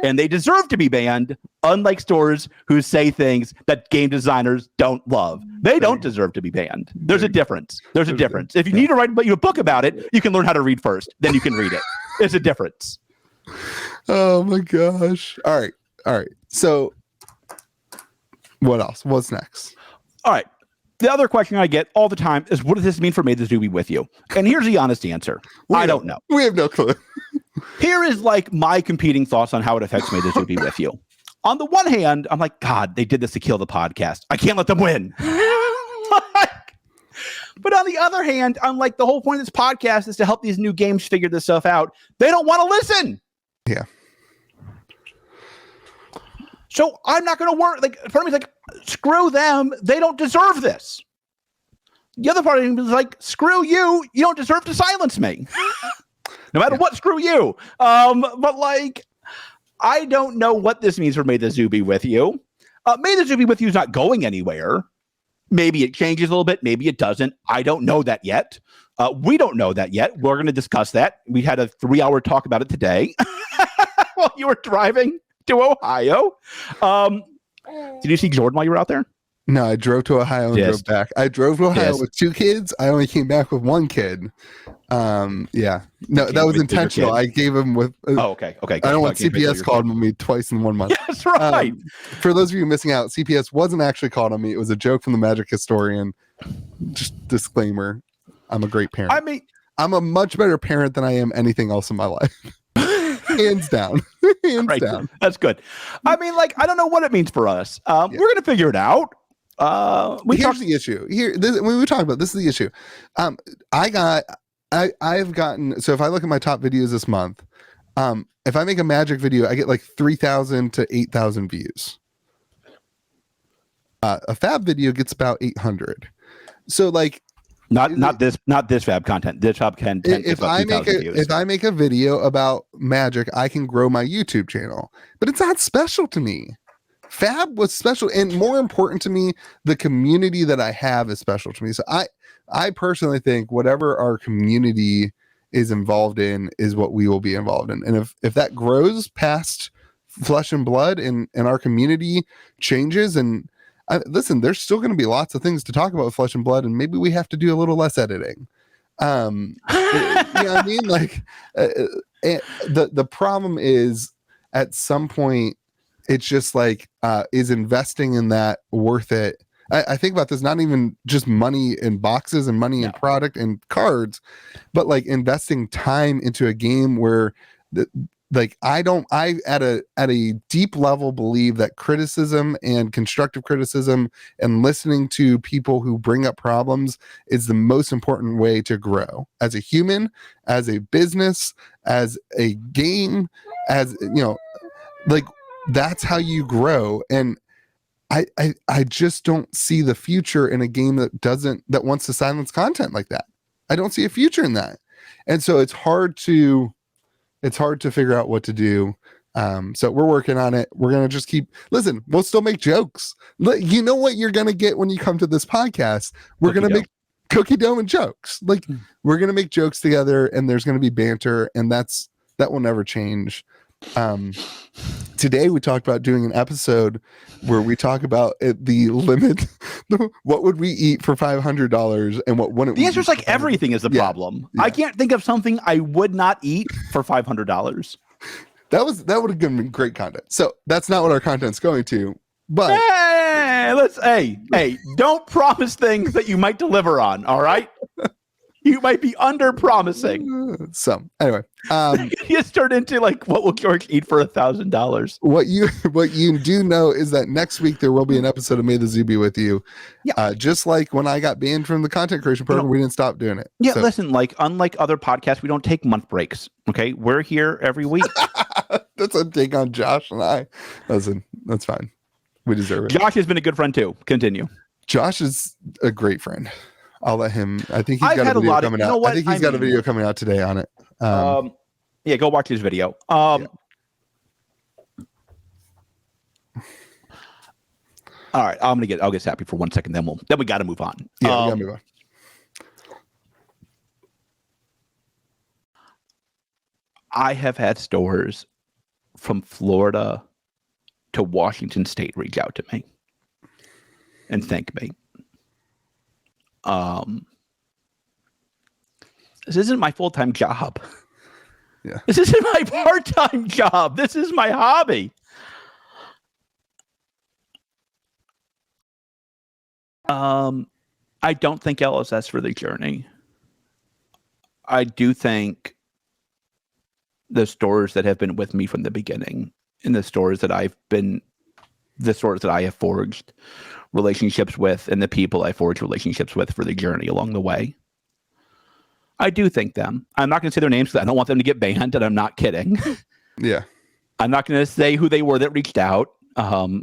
and they deserve to be banned, unlike stores who say things that game designers don't love. They don't deserve to be banned. There's a difference. There's a difference. If you need to write a book about it, you can learn how to read first. Then you can read it. There's a difference. Oh, my gosh. All right. So what else? What's next? All right. The other question I get all the time is, what does this mean for Metazoo be with you? And here's the honest answer. I don't know. We have no clue. Here is my competing thoughts on how it affects Metazoo be with you. On the one hand, I'm like, God, they did this to kill the podcast. I can't let them win. But on the other hand, I'm like, the whole point of this podcast is to help these new games figure this stuff out. They don't want to listen. Yeah. So I'm not going to work. Part of me is like, screw them. They don't deserve this. The other part of me is like, screw you. You don't deserve to silence me. No matter what, screw you. But I don't know what this means for Metazoo be with you. Metazoo be with you is not going anywhere. Maybe it changes a little bit. Maybe it doesn't. I don't know that yet. We don't know that yet. We're going to discuss that. We had a 3-hour talk about it today while you were driving to Ohio. Did you see Jordan while you were out there? No, I drove to Ohio and drove back. I drove to Ohio with 2 kids. I only came back with 1 kid. Yeah. No, that was intentional. I gave him with. Okay. I don't want CPS called on me twice in 1 month. That's right. For those of you missing out, CPS wasn't actually called on me. It was a joke from the Magic Historian. Just disclaimer. I'm a great parent. I mean, I'm a much better parent than I am anything else in my life. Hands down. Hands Right. down. That's good. I mean, like, I don't know what it means for us. We're going to figure it out. Here's the issue. When we talk about this is the issue. I've gotten, so if I look at my top videos this month, if I make a magic video, I get like 3,000 to 8,000 views. A fab video gets about 800. So like, not this fab content. This fab content. If I make a video about magic, I can grow my YouTube channel, but it's not special to me. Fab was special, and more important to me, the community that I have is special to me. So I personally think whatever our community is involved in is what we will be involved in. And if that grows past flesh and blood and our community changes, and listen, there's still going to be lots of things to talk about with flesh and blood, and maybe we have to do a little less editing. You know what I mean? Like the problem is at some point, it's just like, is investing in that worth it? I think about this, not even just money in boxes and money in product and cards, but like investing time into a game where I at a deep level believe that criticism and constructive criticism and listening to people who bring up problems is the most important way to grow as a human, as a business, as a game, as like that's how you grow. And I just don't see the future in a game that wants to silence content like that. I don't see a future in that. And so it's hard to figure out what to do. So we're working on it. We're going to just listen, we'll still make jokes. You know what you're going to get when you come to this podcast? We're going to make cookie dough and jokes. Like we're going to make jokes together, and there's going to be banter, and that will never change. Today we talked about doing an episode where we talk about the limit. What would we eat for $500 and what wouldn't? The answer is like everything is the problem. I can't think of something I would not eat for $500. That would have been great content. So that's not what our content's going to. But hey, don't promise things that you might deliver on. All right. You might be under promising. So anyway, you start into like, what will George eat for $1,000? What you do know is that next week there will be an episode of Metazoo be with you. Yeah. Just like when I got banned from the content creation program, we didn't stop doing it. Yeah. So. Listen, like unlike other podcasts, we don't take month breaks. Okay, we're here every week. That's a take on Josh and I. Listen, that's fine. We deserve it. Josh has been a good friend too. Continue. Josh is a great friend. I'll let him. I think he's got a video coming out. I think he's got a video coming out today on it. Yeah, go watch his video. Yeah. All right, I'll get happy for 1 second. Then we got to move on. Yeah, we got to move on. I have had stores from Florida to Washington State reach out to me and thank me. This isn't my full-time job. Yeah. This isn't my part-time job. This is my hobby. I don't think LSS for the journey. I do think the stores that have been with me from the beginning, and the stores that I have forged relationships with, and the people I forged relationships with for the journey along the way. I do thank them. I'm not going to say their names because I don't want them to get banned, and I'm not kidding. Yeah. I'm not going to say who they were that reached out. But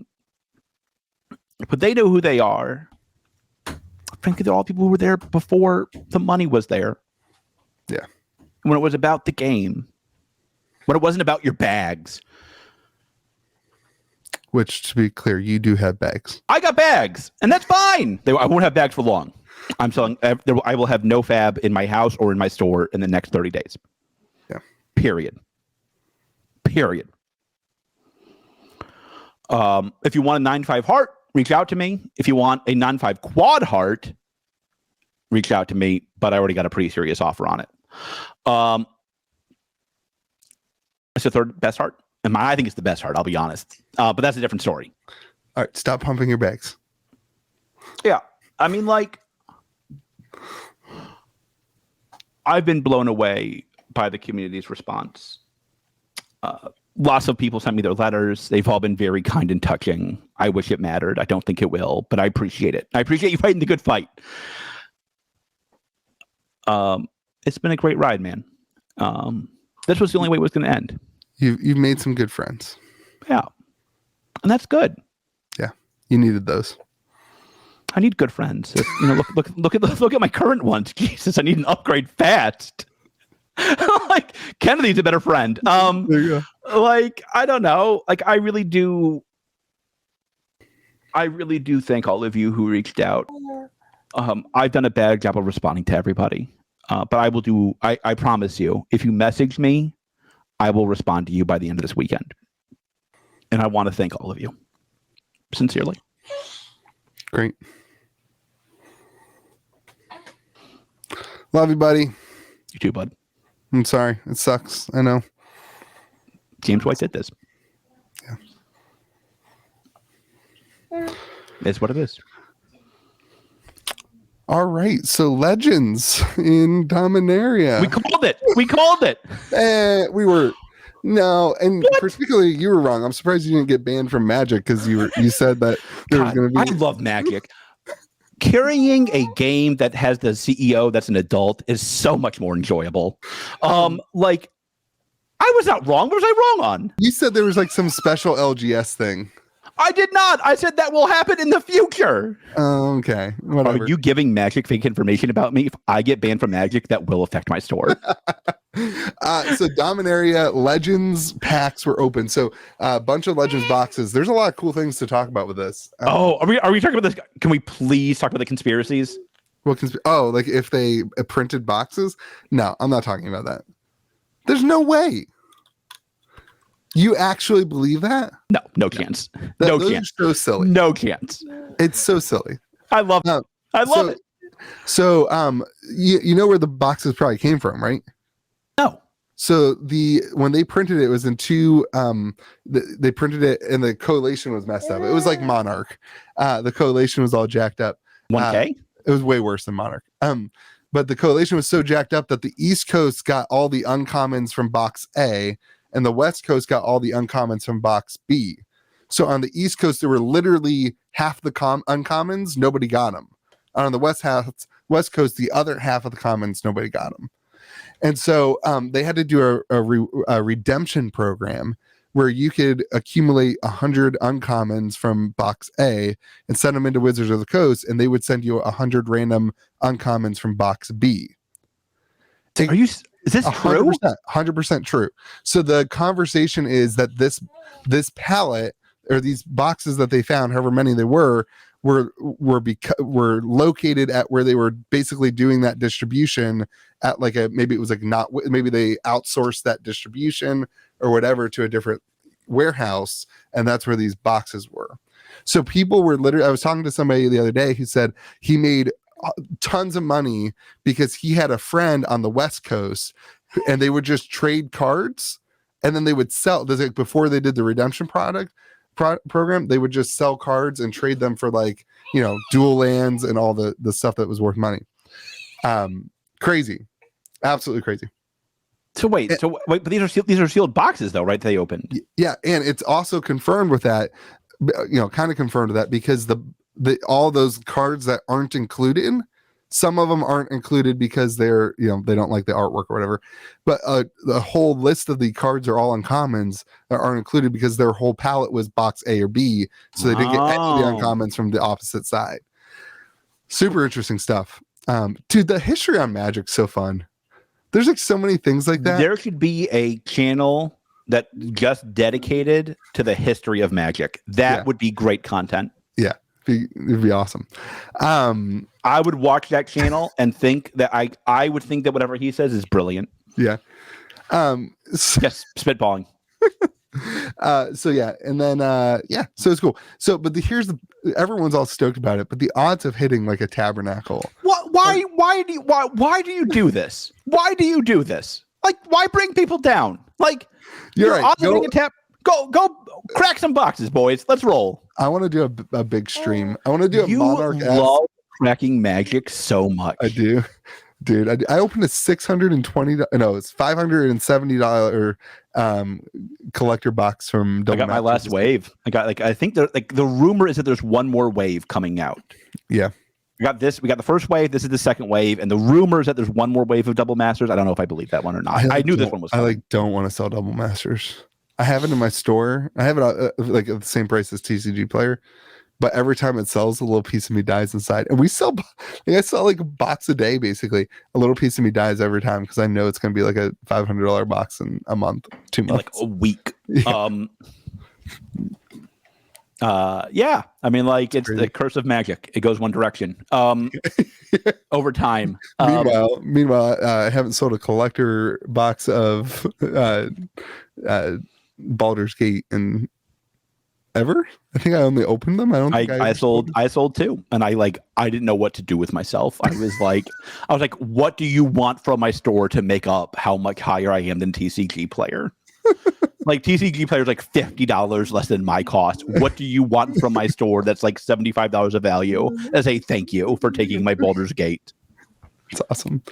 they know who they are. Frankly, they're all people who were there before the money was there. Yeah. When it was about the game. When it wasn't about your bags. Which, to be clear, you do have bags. I got bags, and that's fine. I won't have bags for long. I'm selling. I will have no fab in my house or in my store in the next 30 days. Yeah. Period. If you want a 9.5 heart, reach out to me. If you want a 9.5 quad heart, reach out to me. But I already got a pretty serious offer on it. It's the third best heart. And I think it's the best heart, I'll be honest. But that's a different story. All right, stop pumping your bags. Yeah. I mean, like, I've been blown away by the community's response. Lots of people sent me their letters. They've all been very kind and touching. I wish it mattered. I don't think it will, but I appreciate it. I appreciate you fighting the good fight. It's been a great ride, man. This was the only way it was going to end. You've made some good friends. Yeah, and that's good. Yeah, you needed those. I need good friends. Look at my current ones. Jesus, I need an upgrade fast. Like Kennedy's a better friend. There you go. Like I don't know. Like I really do thank all of you who reached out. I've done a bad job of responding to everybody, but I will do. I promise you, if you message me, I will respond to you by the end of this weekend. And I want to thank all of you sincerely. Great. Love you, buddy. You too, bud. I'm sorry. It sucks. I know. James White did this. Yeah. It's what it is. All right. So Legends in Dominaria. We called it. We were. No, and particularly you were wrong. I'm surprised you didn't get banned from Magic because you said that there was going to be. I love Magic. Carrying a game that has the CEO that's an adult is so much more enjoyable. Like, I was not wrong. What was I wrong on? You said there was like some special LGS thing. I did not. I said that will happen in the future. Okay. Whatever. Are you giving Magic fake information about me? If I get banned from Magic, that will affect my store. So Dominaria Legends packs were open. So a bunch of Legends boxes. There's a lot of cool things to talk about with this. Are we talking about this? Can we please talk about the conspiracies? What like if they printed boxes? No, I'm not talking about that. There's no way. You actually believe that? No chance. No chance. So silly. No chance. It's so silly. I love it. I love it. So you know where the boxes probably came from, right? No. So when they printed it was in two they printed it and the collation was messed up. It was like Monarch. The collation was all jacked up. 1K? It was way worse than Monarch. But the collation was so jacked up that the East Coast got all the uncommons from box A and the West Coast got all the uncommons from box B. So on the East Coast, there were literally half the uncommons, nobody got them. On the West Coast, the other half of the commons, nobody got them. And so they had to do a redemption program where you could accumulate 100 uncommons from box A and send them into Wizards of the Coast, and they would send you 100 random uncommons from box B. Is this 100%, true? 100% true. So the conversation is that this palette or these boxes that they found, however many they were located at where they were basically doing that distribution at like maybe it was like maybe they outsourced that distribution or whatever to a different warehouse, and that's where these boxes were. So people were literally. I was talking to somebody the other day who said he made tons of money because he had a friend on the West Coast and they would just trade cards and then they would sell before they did the redemption program. They would just sell cards and trade them for like, dual lands and all the stuff that was worth money. Crazy. Absolutely crazy. So wait, but these are sealed boxes though, right? They opened. Yeah. And it's also confirmed with that, kind of confirmed with that because all those cards that aren't included, some of them aren't included because they're, they don't like the artwork or whatever. But the whole list of the cards are all uncommons that aren't included because their whole palette was box A or B. So they didn't get any of the uncommons from the opposite side. Super interesting stuff. Dude, the history on Magic's so fun. There's like so many things like that. There should be a channel that just dedicated to the history of Magic. That would be great content. Yeah. It'd be awesome. I would watch that channel and think that I would think that whatever he says is brilliant. Yeah. Yes, spitballing. So yeah, and then so it's cool. So but everyone's all stoked about it, but the odds of hitting like a tabernacle. Why do you do this? Why do you do this? Like, why bring people down? Like, you're right. Go crack some boxes, boys. Let's roll. I want to do a big stream. I want to do a Monarch. You love cracking Magic so much. I do. Dude, I opened a $620. No, it's $570 collector box from I Double got my Masters last this wave. I got I think the rumor is that there's one more wave coming out. Yeah. We got the first wave, this is the second wave, and the rumor is that there's one more wave of Double Masters. I don't know if I believe that one or not. I knew this one was coming. I don't want to sell Double Masters. I have it in my store. I have it at the same price as TCG Player, but every time it sells, a little piece of me dies inside. And I sell like a box a day, basically. A little piece of me dies every time because I know it's going to be like a $500 box in a month, 2 months, like a week. Yeah. Yeah. I mean, like it's the curse of magic. It goes one direction. Over time. Meanwhile, I haven't sold a collector box of Baldur's Gate in ever. I think I only opened them. I sold two, and I didn't know what to do with myself. I was like, what do you want from my store to make up how much higher I am than TCG Player? Like TCG Player is like $50 less than my cost. What do you want from my store that's like $75 of value as a thank you for taking my Baldur's Gate? It's awesome.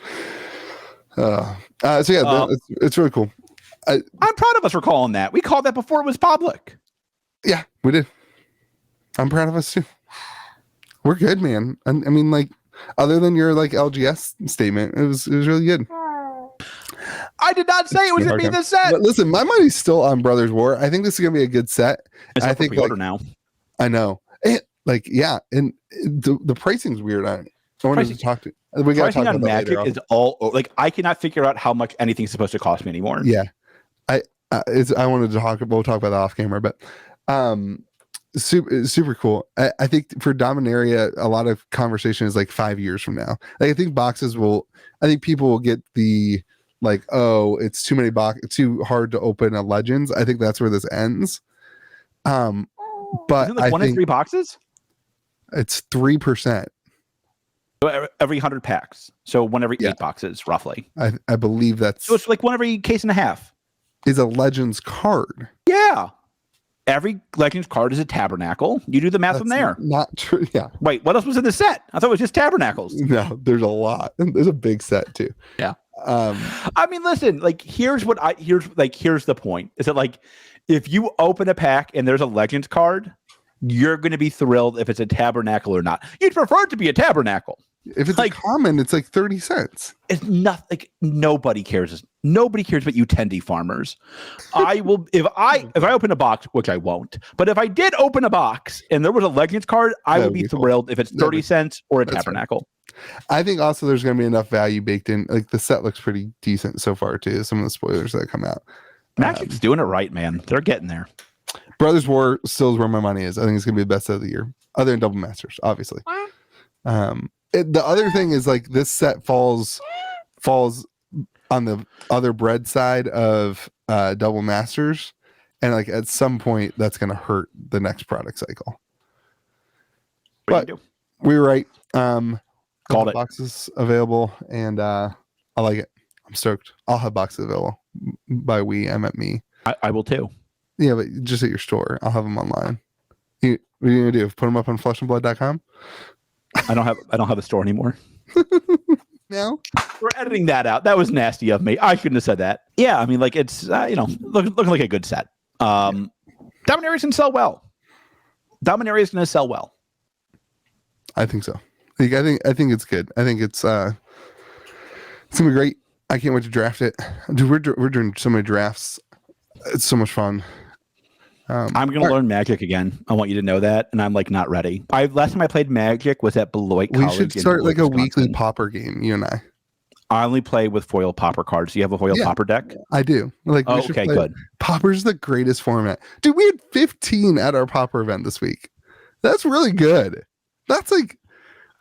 It's really cool. I'm proud of us for calling that. We called that before it was public. Yeah, we did. I'm proud of us too. We're good, man. I mean, like, other than your like LGS statement, it was really good. I did not say it was going to be this set. But listen, my money's still on Brothers War. I think this is going to be a good set. I think now. I know. And the pricing's weird on it. I wanted to talk to. We got to talk about Magic is all like I cannot figure out how much anything's supposed to cost me anymore. Yeah, I wanted to talk. We'll talk about that off camera, but super cool. I think for Dominaria, a lot of conversation is like 5 years from now. Like, I think I think people will get the like, oh, it's too many too hard to open a Legends. I think that's where this ends. But isn't it one in 3 boxes? It's 3%. Every 100 packs. So one every 8 boxes, roughly. I believe that's. So it's like one every case and a half. Is a Legends card. Yeah. Every Legends card is a Tabernacle. You do the math from there. Not true. Yeah. Wait, what else was in the set? I thought it was just Tabernacles. No, there's a lot. There's a big set too. Yeah. I mean, listen, like here's the point. Is that like if you open a pack and there's a Legends card, you're going to be thrilled if it's a Tabernacle or not. You'd prefer it to be a Tabernacle. If it's like common, it's like 30 cents. It's not like nobody cares. Nobody cares about you Tendy farmers. I will if I open a box, which I won't, but if I did open a box and there was a Legends card, I would be thrilled if it's 30 cents or a Tabernacle. Right. I think also there's going to be enough value baked in. Like the set looks pretty decent so far too. Some of the spoilers that come out. Magic's doing it right, man. They're getting there. Brothers War still is where my money is. I think it's going to be the best set of the year, other than Double Masters, obviously. The other thing is like this set falls on the other bread side of Double Masters, and like at some point that's going to hurt the next product cycle. But we were right. Called it. Boxes available, and I like it. I'm stoked. I'll have boxes available. By we, I meant me. I will too. Yeah, but just at your store. I'll have them online. What are you gonna do? Put them up on flushandblood.com? I don't have a store anymore. No, we're editing that out. That was nasty of me. I shouldn't have said that. Yeah, I mean, like it's looking like a good set. Dominaria's gonna sell well. Dominaria's gonna sell well. I think so. I think it's good. I think it's gonna be great. I can't wait to draft it. Dude, we're doing so many drafts. It's so much fun. I'm going to learn Magic again. I want you to know that, and I'm like not ready. Last time I played Magic was at Beloit College. We should start like a weekly Pauper game. You and I. I only play with foil Pauper cards. Do you have a foil Pauper deck? I do. Like, okay, good. Pauper's the greatest format, dude. We had 15 at our Pauper event this week. That's really good. That's like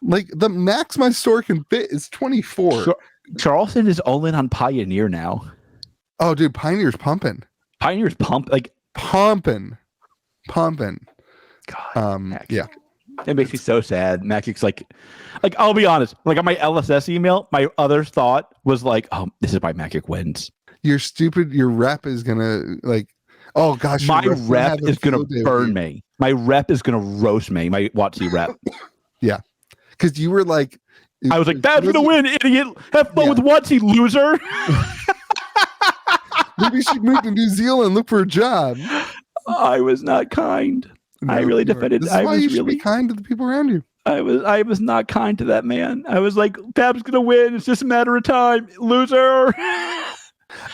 the max my store can fit is 24. Charleston is all in on Pioneer now. Oh, dude, Pioneer's pumping. Pioneer's pumping. God, yeah. It makes me so sad. Magic's like I'll be honest. Like on my LSS email, my other thought was like, "Oh, this is why Magic wins." Your rep is gonna like. Oh gosh, my rep is gonna burn me. My rep is gonna roast me. My WotC rep. Yeah, because you were like, I was like, Fab's gonna win, idiot. Have fun with Watsy, loser. Maybe you should move to New Zealand, look for a job. I was not kind. No, I really defended. This is why you should be kind to the people around you. I was not kind to that man. I was like, Fab's gonna win. It's just a matter of time, loser.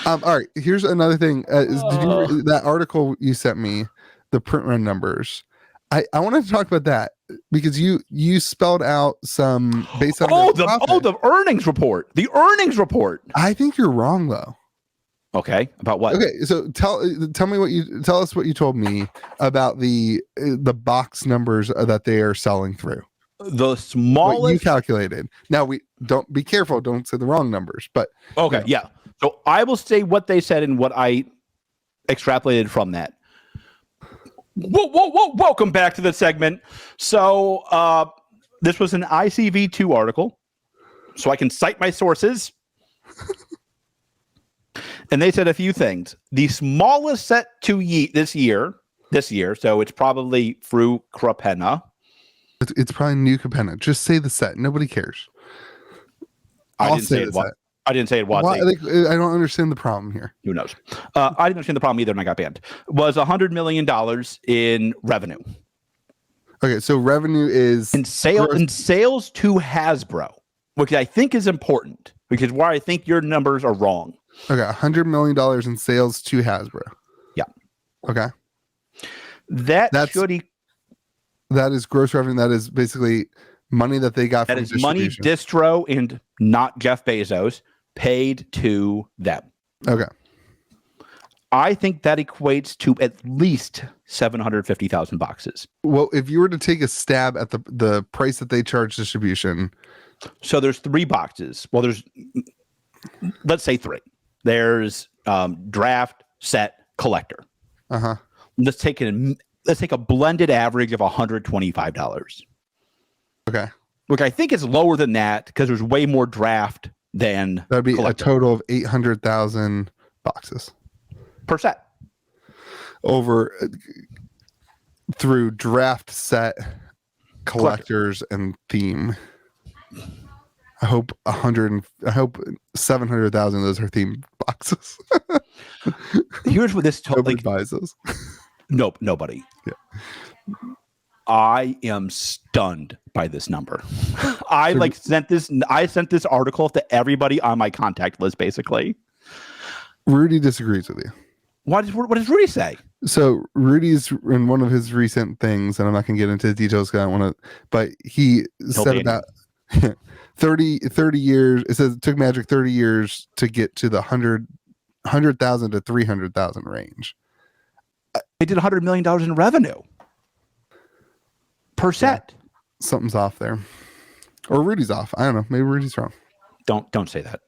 All right. Here's another thing. Did you that article you sent me, the print run numbers? I wanted to talk about that because you spelled out some based on the earnings report. The earnings report. I think you're wrong though. Okay, about what? Okay, so tell us what you told me about the box numbers that they are selling through. The smallest what you calculated. Now we don't be careful. Don't say the wrong numbers. But okay, yeah. So I will say what they said and what I extrapolated from that. Whoa! Welcome back to the segment. So this was an ICV2 article, so I can cite my sources. And they said a few things. The smallest set to this year, so it's probably through Crapena. It's probably New Capenna. Just say the set. Nobody cares. I didn't say it was. I don't understand the problem here. Who knows? I didn't understand the problem either, and I got banned. Was $100 million in revenue. Okay, so revenue is in sales to Hasbro, which I think is important because where I think your numbers are wrong. Okay, $100 million in sales to Hasbro. Yeah. Okay. That is gross revenue. That is basically money that they got from distribution. Money distro and not Jeff Bezos paid to them. Okay. I think that equates to at least 750,000 boxes. Well, if you were to take a stab at the price that they charge distribution. So there's 3 boxes. Well, let's say 3. There's draft, set, collector. Uh-huh. Let's take a blended average of $125. Okay. Which I think is lower than that because there's way more draft than that'd be collector. A total of 800,000 boxes per set. Over through draft, set, collectors, and theme. I hope 700,000 of those are themed boxes. Here's what this nobody buys those. Nope, nobody. Yeah. I am stunned by this number. I sent this article to everybody on my contact list, basically. Rudy disagrees with you. What does Rudy say? So Rudy's in one of his recent things, and I'm not going to get into the details because I don't want to, but he said about 30 years. It says it took Magic 30 years to get to the 100,000 to 300,000 range. They did $100 million in revenue per set. Yeah. Something's off there, or Rudy's off. I don't know. Maybe Rudy's wrong. Don't say that.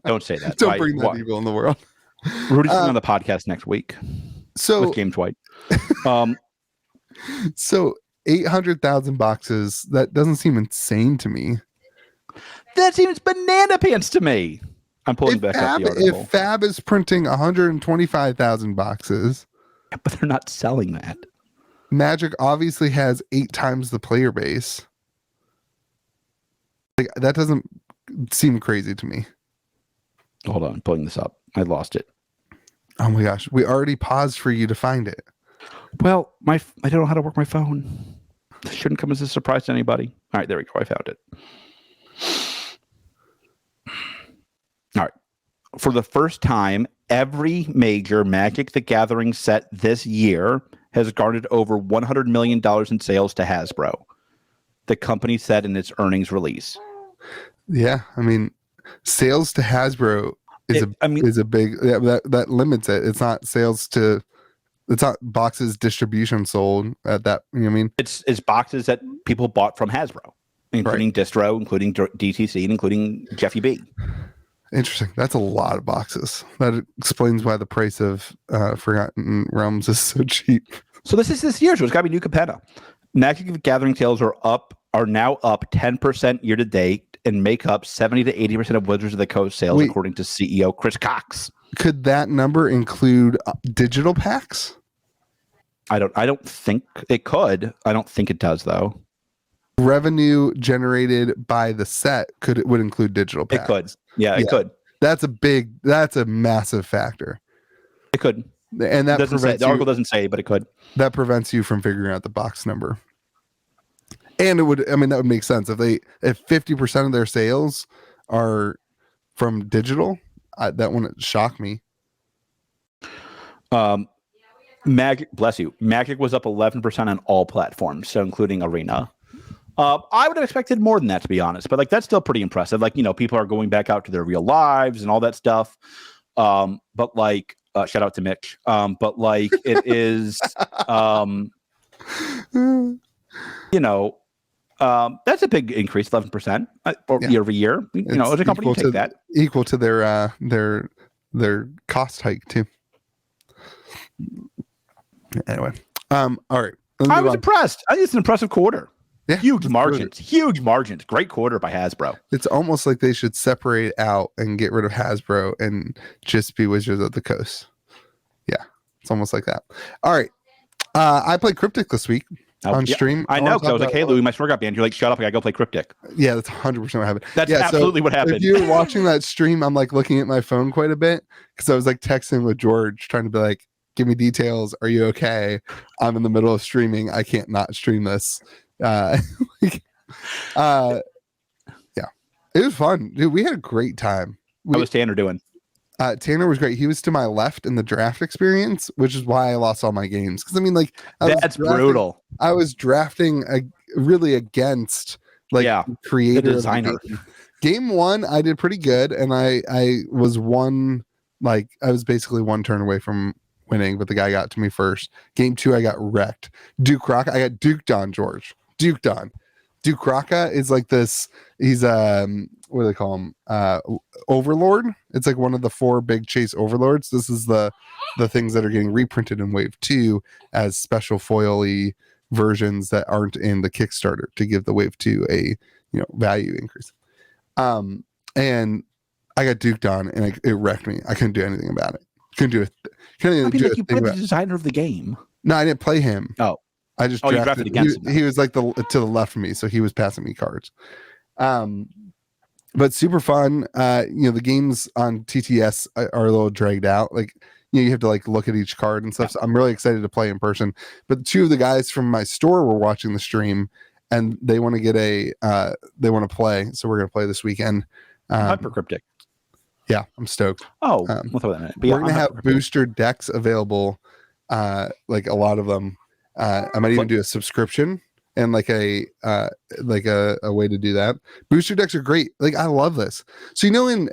Don't say that. Don't bring that evil in the world. Rudy's on the podcast next week. So with James White. So 800,000 boxes. That doesn't seem insane to me. That seems banana pants to me. I'm pulling back up the article. If Fab is printing 125,000 boxes, but they're not selling that. Magic obviously has 8 times the player base. That doesn't seem crazy to me. Hold on, I'm pulling this up. I lost it. Oh my gosh, we already paused for you to find it. Well, I don't know how to work my phone. This shouldn't come as a surprise to anybody. All right, there we go. I found it. All right. For the first time, every major Magic the Gathering set this year has garnered over $100 million in sales to Hasbro. The company said in its earnings release. Yeah, I mean, sales to Hasbro is a big that limits it. It's not sales to. It's not boxes distribution sold at that. You know what I mean? It's boxes that people bought from Hasbro, including Distro, including DTC, and including Jeffy B. Interesting. That's a lot of boxes. That explains why the price of Forgotten Realms is so cheap. So this is this year, so it's got to be New Capenna. Magic the Gathering sales are now up 10% year to date and make up 70 to 80% of Wizards of the Coast sales, according to CEO Chris Cox. Could that number include digital packs? I don't think it could. I don't think it does, though. revenue generated by the set would include digital packs. It could. Yeah, it could. That's a massive factor. It could. And that doesn't say, the article doesn't say, but it could. That prevents you from figuring out the box number. And it would, I mean, that would make sense if 50% of their sales are from digital. That wouldn't shock me. Magic, bless you. Magic was up 11% on all platforms, so including Arena. I would have expected more than that, to be honest, but like that's still pretty impressive. Like, you know, people are going back out to their real lives and all that stuff. But like, shout out to Mitch. But like, it is, you know, that's a big increase, 11% year over year. You know, as a company, you take that equal to their cost hike too. Anyway, all right. I was impressed. I think it's an impressive quarter. Yeah, huge margins. Great quarter by Hasbro. It's almost like they should separate out and get rid of Hasbro and just be Wizards of the Coast. Yeah, it's almost like that. All right. I played Cryptic this week on stream. I know, because I was like, hey, Louis, my store got banned. You're like, shut up, I gotta go play Cryptic. Yeah, that's 100% what happened. That's absolutely what happened. If you're watching that stream, I'm like looking at my phone quite a bit because I was like texting with George, trying to be like, give me details. Are you okay? I'm in the middle of streaming. I can't not stream this. Yeah, it was fun, dude. We had a great time. How was Tanner doing? Tanner was great. He was to my left in the draft experience, which is why I lost all my games. Because I mean, like, that's brutal. I was drafting really against creator designer. Game one, I did pretty good, and I was I was basically one turn away from winning, but the guy got to me first. Game two, I got wrecked. Duke Rocca, I got duked on, George. Duked on. Duke Rocca is like this. He's what do they call him? Overlord. It's like one of the 4 big chase overlords. This is the things that are getting reprinted in Wave 2 as special foil-y versions that aren't in the Kickstarter to give the Wave 2 a value increase. And I got duked on, and it wrecked me. I couldn't do anything about it. Couldn't do it. You played the designer of the game. No, I didn't play him. Oh, I just drafted against him. He was like to the left of me, so he was passing me cards. But super fun. The games on TTS are a little dragged out. Like, you have to like look at each card and stuff. So I'm really excited to play in person. But 2 of the guys from my store were watching the stream, and they want to get they want to play. So we're gonna play this weekend. Hyper Cryptic. Yeah, I'm stoked. Oh, we'll throw that in. We're gonna have booster decks available. Like a lot of them. I might even do a subscription and like a way to do that. Booster decks are great. Like, I love this. So in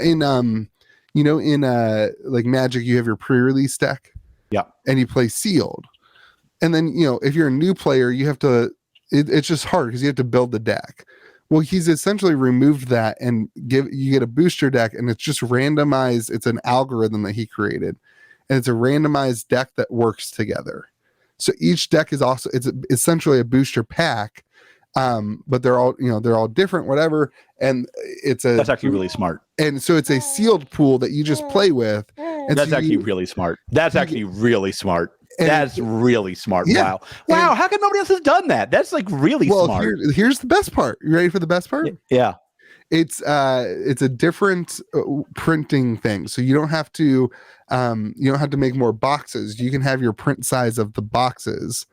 like Magic, you have your pre-release deck. Yeah. And you play sealed. And then, if you're a new player, you have to it's just hard because you have to build the deck. Well, he's essentially removed that and you get a booster deck, and it's just randomized. It's an algorithm that he created, and it's a randomized deck that works together. So each deck is it's essentially a booster pack, but they're all different, whatever. And that's actually really smart. And so it's a sealed pool that you just play with. And that's actually really smart. That's actually really smart. That's really smart. Yeah. Wow. How come nobody else has done that? That's like really smart. Here's the best part. You ready for the best part? Yeah. It's a different printing thing. So you don't have to make more boxes. You can have your print size of the boxes,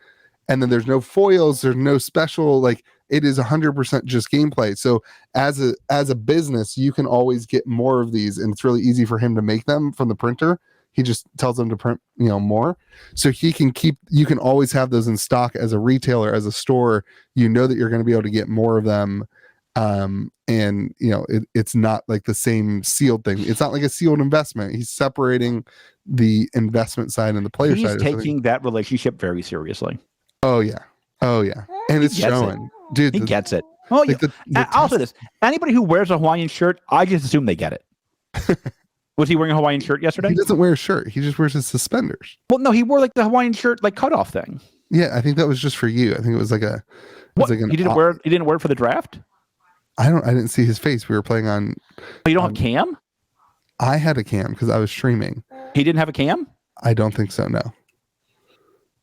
and then there's no foils. There's no special, like, it is 100% just gameplay. So as a business, you can always get more of these, and it's really easy for him to make them from the printer. He just tells them to print, more. So you can always have those in stock as a retailer, as a store. You know that you're going to be able to get more of them. And it's not like the same sealed thing. It's not like a sealed investment. He's separating the investment side and the player side. He's taking that relationship very seriously. Oh yeah. And it's showing. Dude, he gets it. Well, I'll say this. Anybody who wears a Hawaiian shirt, I just assume they get it. Was he wearing a Hawaiian shirt yesterday? He doesn't wear a shirt. He just wears his suspenders. Well, no, he wore like the Hawaiian shirt, like cutoff thing. Yeah, I think that was just for you. I think it was like a. He didn't wear it for the draft. I didn't see his face. We were playing on. Oh, you don't have cam? I had a cam because I was streaming. He didn't have a cam? I don't think so. No.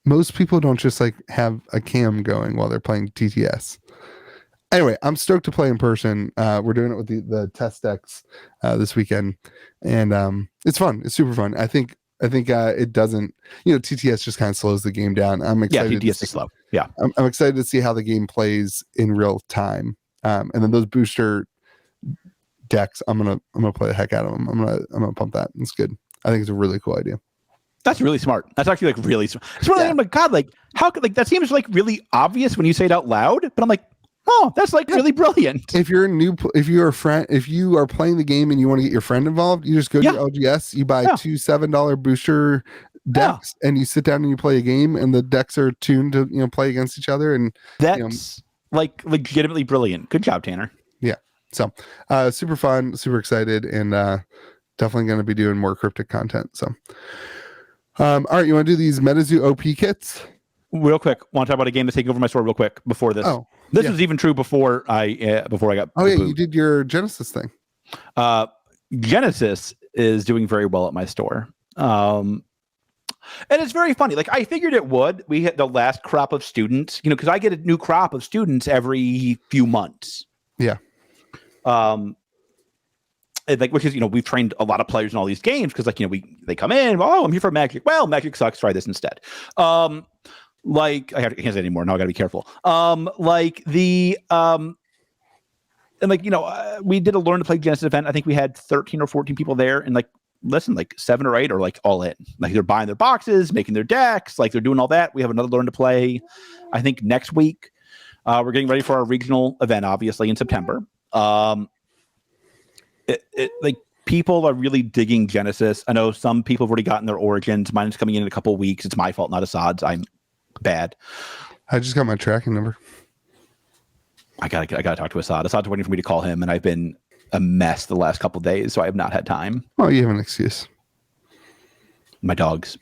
Most people don't just like have a cam going while they're playing TTS. Anyway, I'm stoked to play in person. We're doing it with the test decks this weekend, and it's fun. It's super fun. I think it doesn't. TTS just kind of slows the game down. I'm excited. Yeah, TTS is slow. Yeah, I'm excited to see how the game plays in real time. And then those booster decks, I'm gonna play the heck out of them. I'm gonna pump that. It's good. I think it's a really cool idea. That's really smart. That's actually like really smart. It's really, I'm like, God, like how could that seems like really obvious when you say it out loud, but I'm like, oh, that's like really brilliant. If you're if you are playing the game and you want to get your friend involved, you just go to your LGS, you buy two $7 booster decks, and you sit down and you play a game, and the decks are tuned to play against each other, and that's like legitimately brilliant. Good job, Tanner. Yeah. So super fun, super excited, and definitely going to be doing more cryptic content. So all right, you want to do these Metazoo OP kits? Real quick, want to talk about a game that's taking over my store real quick before this. Oh, this was even true before I got. Oh yeah, you did your Genesis thing. Genesis is doing very well at my store. And it's very funny. Like I figured it would. We had the last crop of students, because I get a new crop of students every few months. Yeah. Which is, we've trained a lot of players in all these games because they come in, I'm here for Magic. Well, Magic sucks. Try this instead. I can't say anymore. Now I got to be careful. We did a learn to play Genesis event. I think we had 13 or 14 people there, and 7 or 8 are all in. They're buying their boxes, making their decks, they're doing all that. We have another learn to play, I think next week. We're getting ready for our regional event, obviously in September. People are really digging Genesis. I know some people have already gotten their Origins. Mine is coming in a couple of weeks. It's my fault, not Assad's. I'm bad. I just got my tracking number. I gotta talk to Assad. Assad's waiting for me to call him, and I've been a mess the last couple of days, so I have not had time. Oh, you have an excuse. My dogs.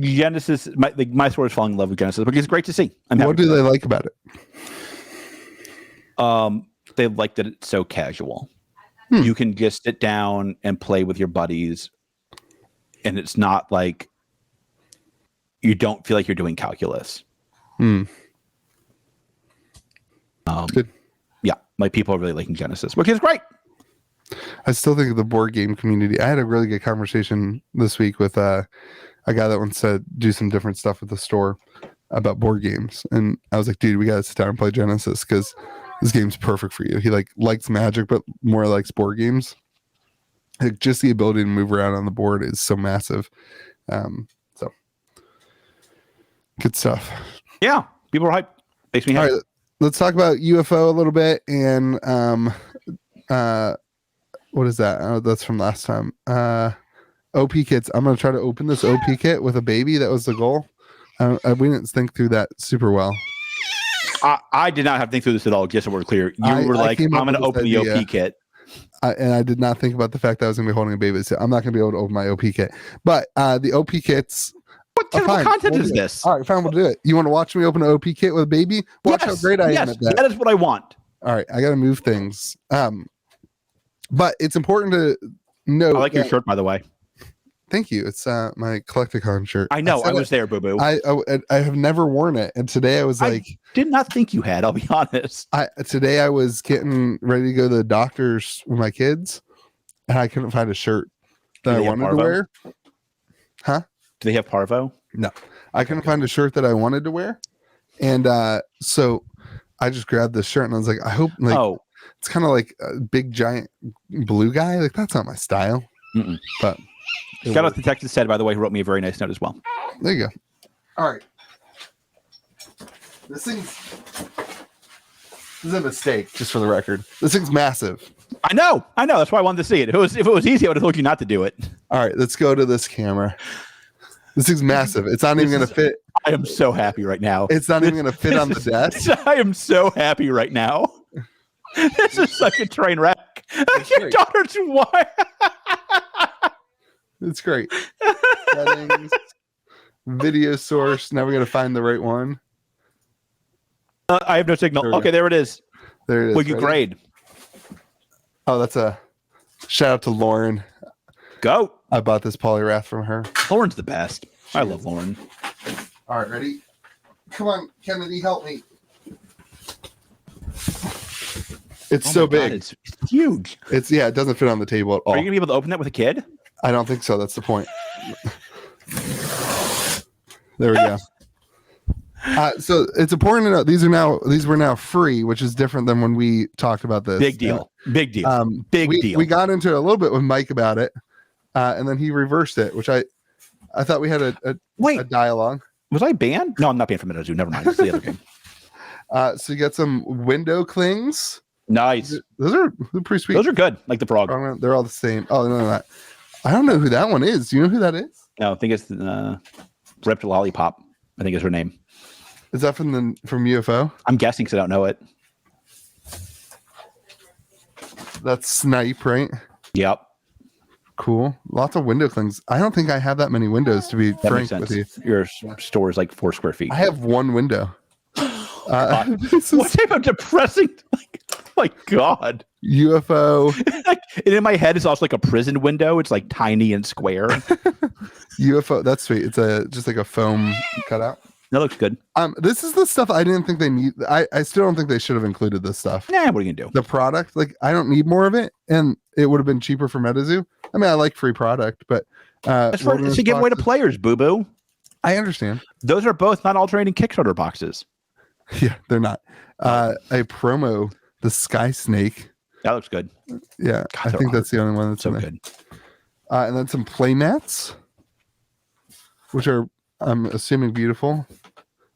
Genesis, my store is falling in love with Genesis, which is great to see. What do they like about it? They like that it's so casual. You can just sit down and play with your buddies, and it's not like you don't feel like you're doing calculus. Good. Yeah, people are really liking Genesis, which is great. I still think of the board game community. I had a really good conversation this week with a guy that wants to do some different stuff with the store about board games, and I was like, dude, we gotta sit down and play Genesis because this game's perfect for you. He likes Magic but more likes board games. Just the ability to move around on the board is so massive. So good stuff. Yeah, people are hyped. Makes me happy. All right, let's talk about UFO a little bit, and what is that? Oh, that's from last time. OP kits. I'm going to try to open this OP kit with a baby. That was the goal. We didn't think through that super well. I did not have to think through this at all, just so we're clear. You were like, I'm going to open the OP kit. And I did not think about the fact that I was going to be holding a baby. So I'm not going to be able to open my OP kit. But the OP kits. What content is this? All right, fine. We'll do it. You want to watch me open an OP kit with a baby? Watch how great I am at that. That is what I want. All right, I got to move things. But it's important to know. I like your shirt, by the way. Thank you. It's my Collecticon shirt. I know. I was there, Boo Boo. I have never worn it, and today I was like, did not think you had. I'll be honest. Today I was getting ready to go to the doctor's with my kids, and I couldn't find a shirt that I wanted to wear. Huh? Do they have Parvo? No, I couldn't find a shirt that I wanted to wear, and so I just grabbed this shirt, and I was like, I hope it's kind of like a big giant blue guy. Like that's not my style. But shout out to Texas Ted, by the way, who wrote me a very nice note as well. There you go. All right. This is a mistake, just for the record. This thing's massive. I know. That's why I wanted to see it. If it was easy, I would have told you not to do it. All right, let's go to this camera. This thing's massive. It's not even going to fit. I am so happy right now. It's not even going to fit on the desk. I am so happy right now. This is such a train wreck. Your daughter's wild. It's great. Settings, video source. Now we got to find the right one. I have no signal. Okay, there it is. There it is. Would you grade? Oh, that's a shout out to Lauren. Go. I bought this Polyrath from her. Lauren's the best. I love Lauren. All right, ready? Come on, Kennedy, help me. It's so big. God, it's huge. It doesn't fit on the table at all. Are you gonna be able to open that with a kid? I don't think so. That's the point. There we go. So it's important to know these were now free, which is different than when we talked about this. Big deal. Big deal. Big deal. We got into it a little bit with Mike about it, and then he reversed it, which I thought we had a dialogue. Was I banned? No, I'm not banned from Metazoo. Never mind. It's the other game. So you got some window clings. Nice. They're pretty sweet. Those are good, like the frog. They're all the same. Oh, no. I don't know who that one is. Do you know who that is? No, I think it's Ripped Lollipop. I think is her name. Is that from UFO? I'm guessing because I don't know it. That's Snipe, right? Yep. Cool. Lots of window clings. I don't think I have that many windows, to be frank with you. Your store is like 4 square feet. I have one window. What type of depressing? My God. UFO. And in my head, it's also like a prison window. It's like tiny and square. UFO. That's sweet. It's just like a foam cutout. That looks good. This is the stuff I didn't think they need. I still don't think they should have included this stuff. Nah, what are you gonna do? The product, like I don't need more of it, and it would have been cheaper for Metazoo. I mean, I like free product, but it's to give away to players, boo boo. I understand. Those are both not alternating Kickstarter boxes. Yeah, they're not. A promo, the Sky Snake. That looks good. Yeah, God, I think that's the only one that's so in good. And then some play mats, which are I'm assuming beautiful.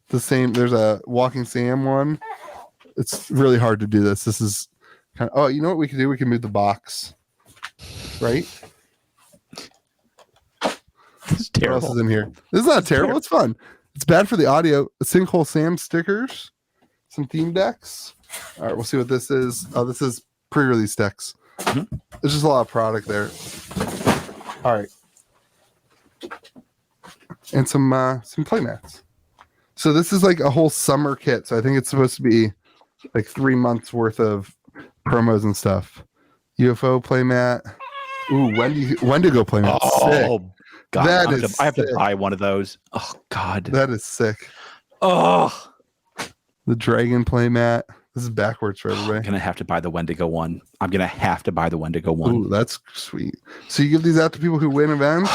The same. There's a Walking Sam one. It's really hard to do this. This is kind of. Oh, you know what we can do? We can move the box. Right. This is terrible. What else is in here? This is not terrible. It's fun. It's bad for the audio. Sinkhole Sam stickers, some theme decks. All right, we'll see what this is. Oh, this is pre-release decks. Mm-hmm. There's just a lot of product there. All right, and some play mats. So this is like a whole summer kit. So I think it's supposed to be like 3 months worth of promos and stuff. UFO playmat. Ooh, Wendigo playmat. Oh, sick. God. I have sick. to buy one of those. Oh, God. That is sick. Oh. The dragon playmat. This is backwards for everybody. I'm going to have to buy the Wendigo one. Ooh, that's sweet. So you give these out to people who win events?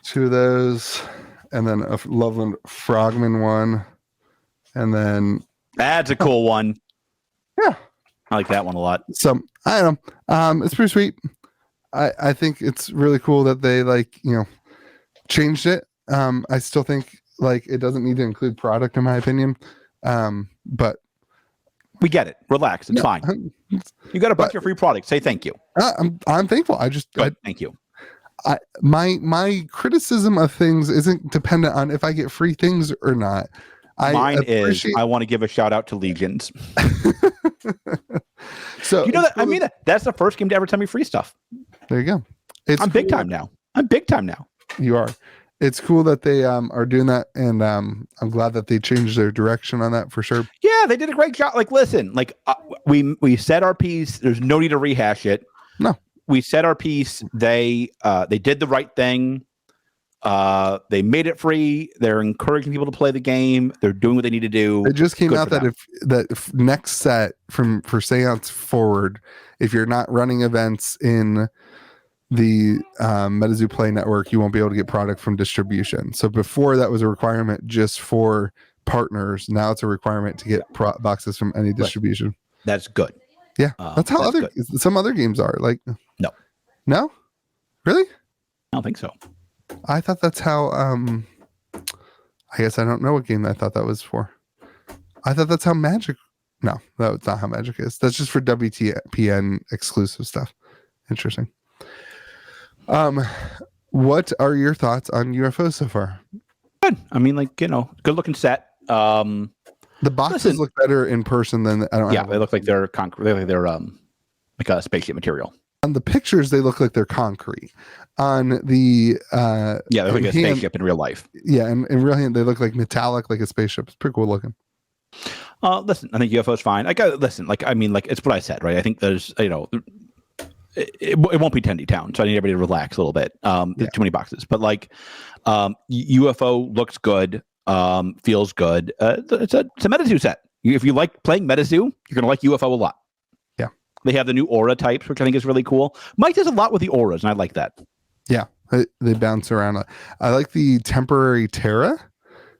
2 of those. And then a Loveland Frogman one. And then... That's a cool one. Yeah. I like that one a lot. I don't know. It's pretty sweet. I think it's really cool that they changed it. I still think it doesn't need to include product in my opinion. But we get it. Relax. It's fine. You got a bunch of free products. Say thank you. I'm thankful. Thank you. My criticism of things isn't dependent on if I get free things or not. Mine is I want to give a shout out to Legions. So you know that cool. That's the first game to ever tell me free stuff. There you go. I'm big time now. You are. It's cool that they are doing that, and I'm glad that they changed their direction on that for sure. Yeah, they did a great job. Listen, we said our piece. There's no need to rehash it. No, we said our piece. They did the right thing. They made it free. They're encouraging people to play the game. They're doing what they need to do. It just came out that if next set for Seance forward, if you're not running events in the Metazoo Play Network, you won't be able to get product from distribution. So before that was a requirement just for partners. Now it's a requirement to get boxes from any distribution. That's good. Yeah, that's how some other games are. No, really? I don't think so. I thought that's how. I guess I don't know what game I thought that was for. I thought that's how Magic. No, that's not how Magic is. That's just for WTPN exclusive stuff. Interesting. What are your thoughts on UFO so far? Good. Good looking set. The boxes look better in person than they look like they're concrete. They look like they're like a spaceship material. On the pictures, they look like they're concrete. On the they look like a spaceship in real life. Yeah, and in real hand, they look like metallic, like a spaceship. It's pretty cool looking. Listen, I think UFO is fine. It's what I said, right? I think there's it won't be Tendy Town, so I need everybody to relax a little bit. There's too many boxes, but like UFO looks good, feels good. It's a Metazoo set. If you like playing Metazoo, you're gonna like UFO a lot. Yeah, they have the new aura types, which I think is really cool. Mike does a lot with the auras, and I like that. Yeah, they bounce around. I like the temporary Terra.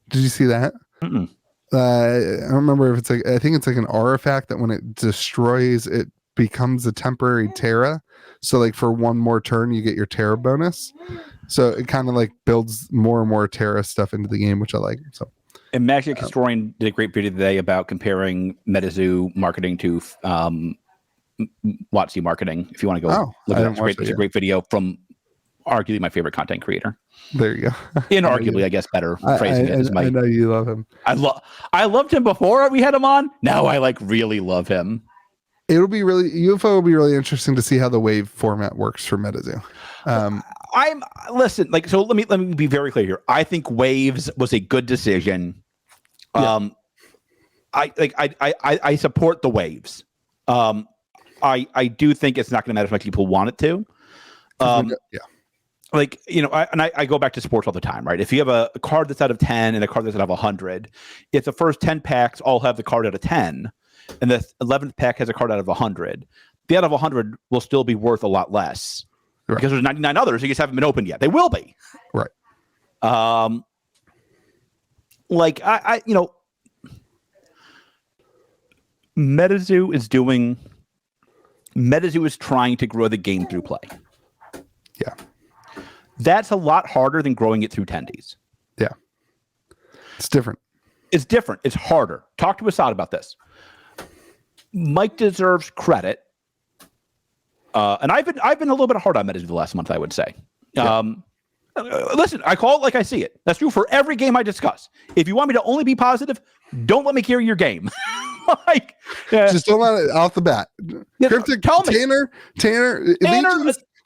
Did you see that? Mm-mm. I don't remember if it's like, I think it's like an artifact that when it destroys, it becomes a temporary Terra. So like for one more turn, you get your Terra bonus. So it kind of like builds more and more Terra stuff into the game, which I like. So. And Magic Historian did a great video today about comparing Metazoo marketing to WotC marketing. If you want to go look at that, it's a great video from arguably my favorite content creator. There you go. Inarguably, I guess better phrasing it is I know you love him. I loved him before we had him on. Now I like really love him. It'll be really UFO will be really interesting to see how the wave format works for Metazoo. Listen, like, so let me be very clear here. I think waves was a good decision. Yeah. I support the waves. I do think it's not going to matter as much as people want it to. Like, you know, I go back to sports all the time, right? If you have a card that's out of 10 and a card that's out of 100, if the first 10 packs all have the card out of 10 and the 11th pack has a card out of 100, the out of 100 will still be worth a lot less. Right. Because there's 99 others who just haven't been opened yet. They will be. Right. Like, you know, Metazoo is trying to grow the game through play. Yeah. That's a lot harder than growing it through tendies. Yeah. It's different. It's different. It's harder. Talk to Assad about this. Mike deserves credit. And I've been a little bit hard on Metazoo the last month, I would say. Yeah. Listen, I call it like I see it. That's true for every game I discuss. If you want me to only be positive, don't let me carry your game. Like, just don't let it off the bat. Cryptic, tell me. Tanner,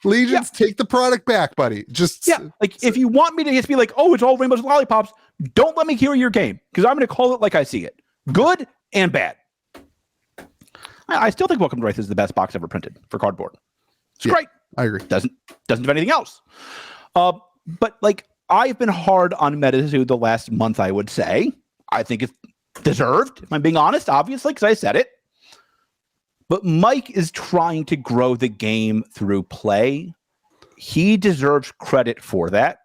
Legions, take the product back, buddy. Just like if you want me to just be like, oh, it's all rainbows and lollipops, don't let me carry your game because I'm going to call it like I see it, good and bad. I still think Welcome to Wraith is the best box ever printed for cardboard. It's great. I agree. Doesn't do anything else. But like I've been hard on Metazoo the last month, I would say. I think it's deserved, if I'm being honest, obviously, because I said it. But Mike is trying to grow the game through play. He deserves credit for that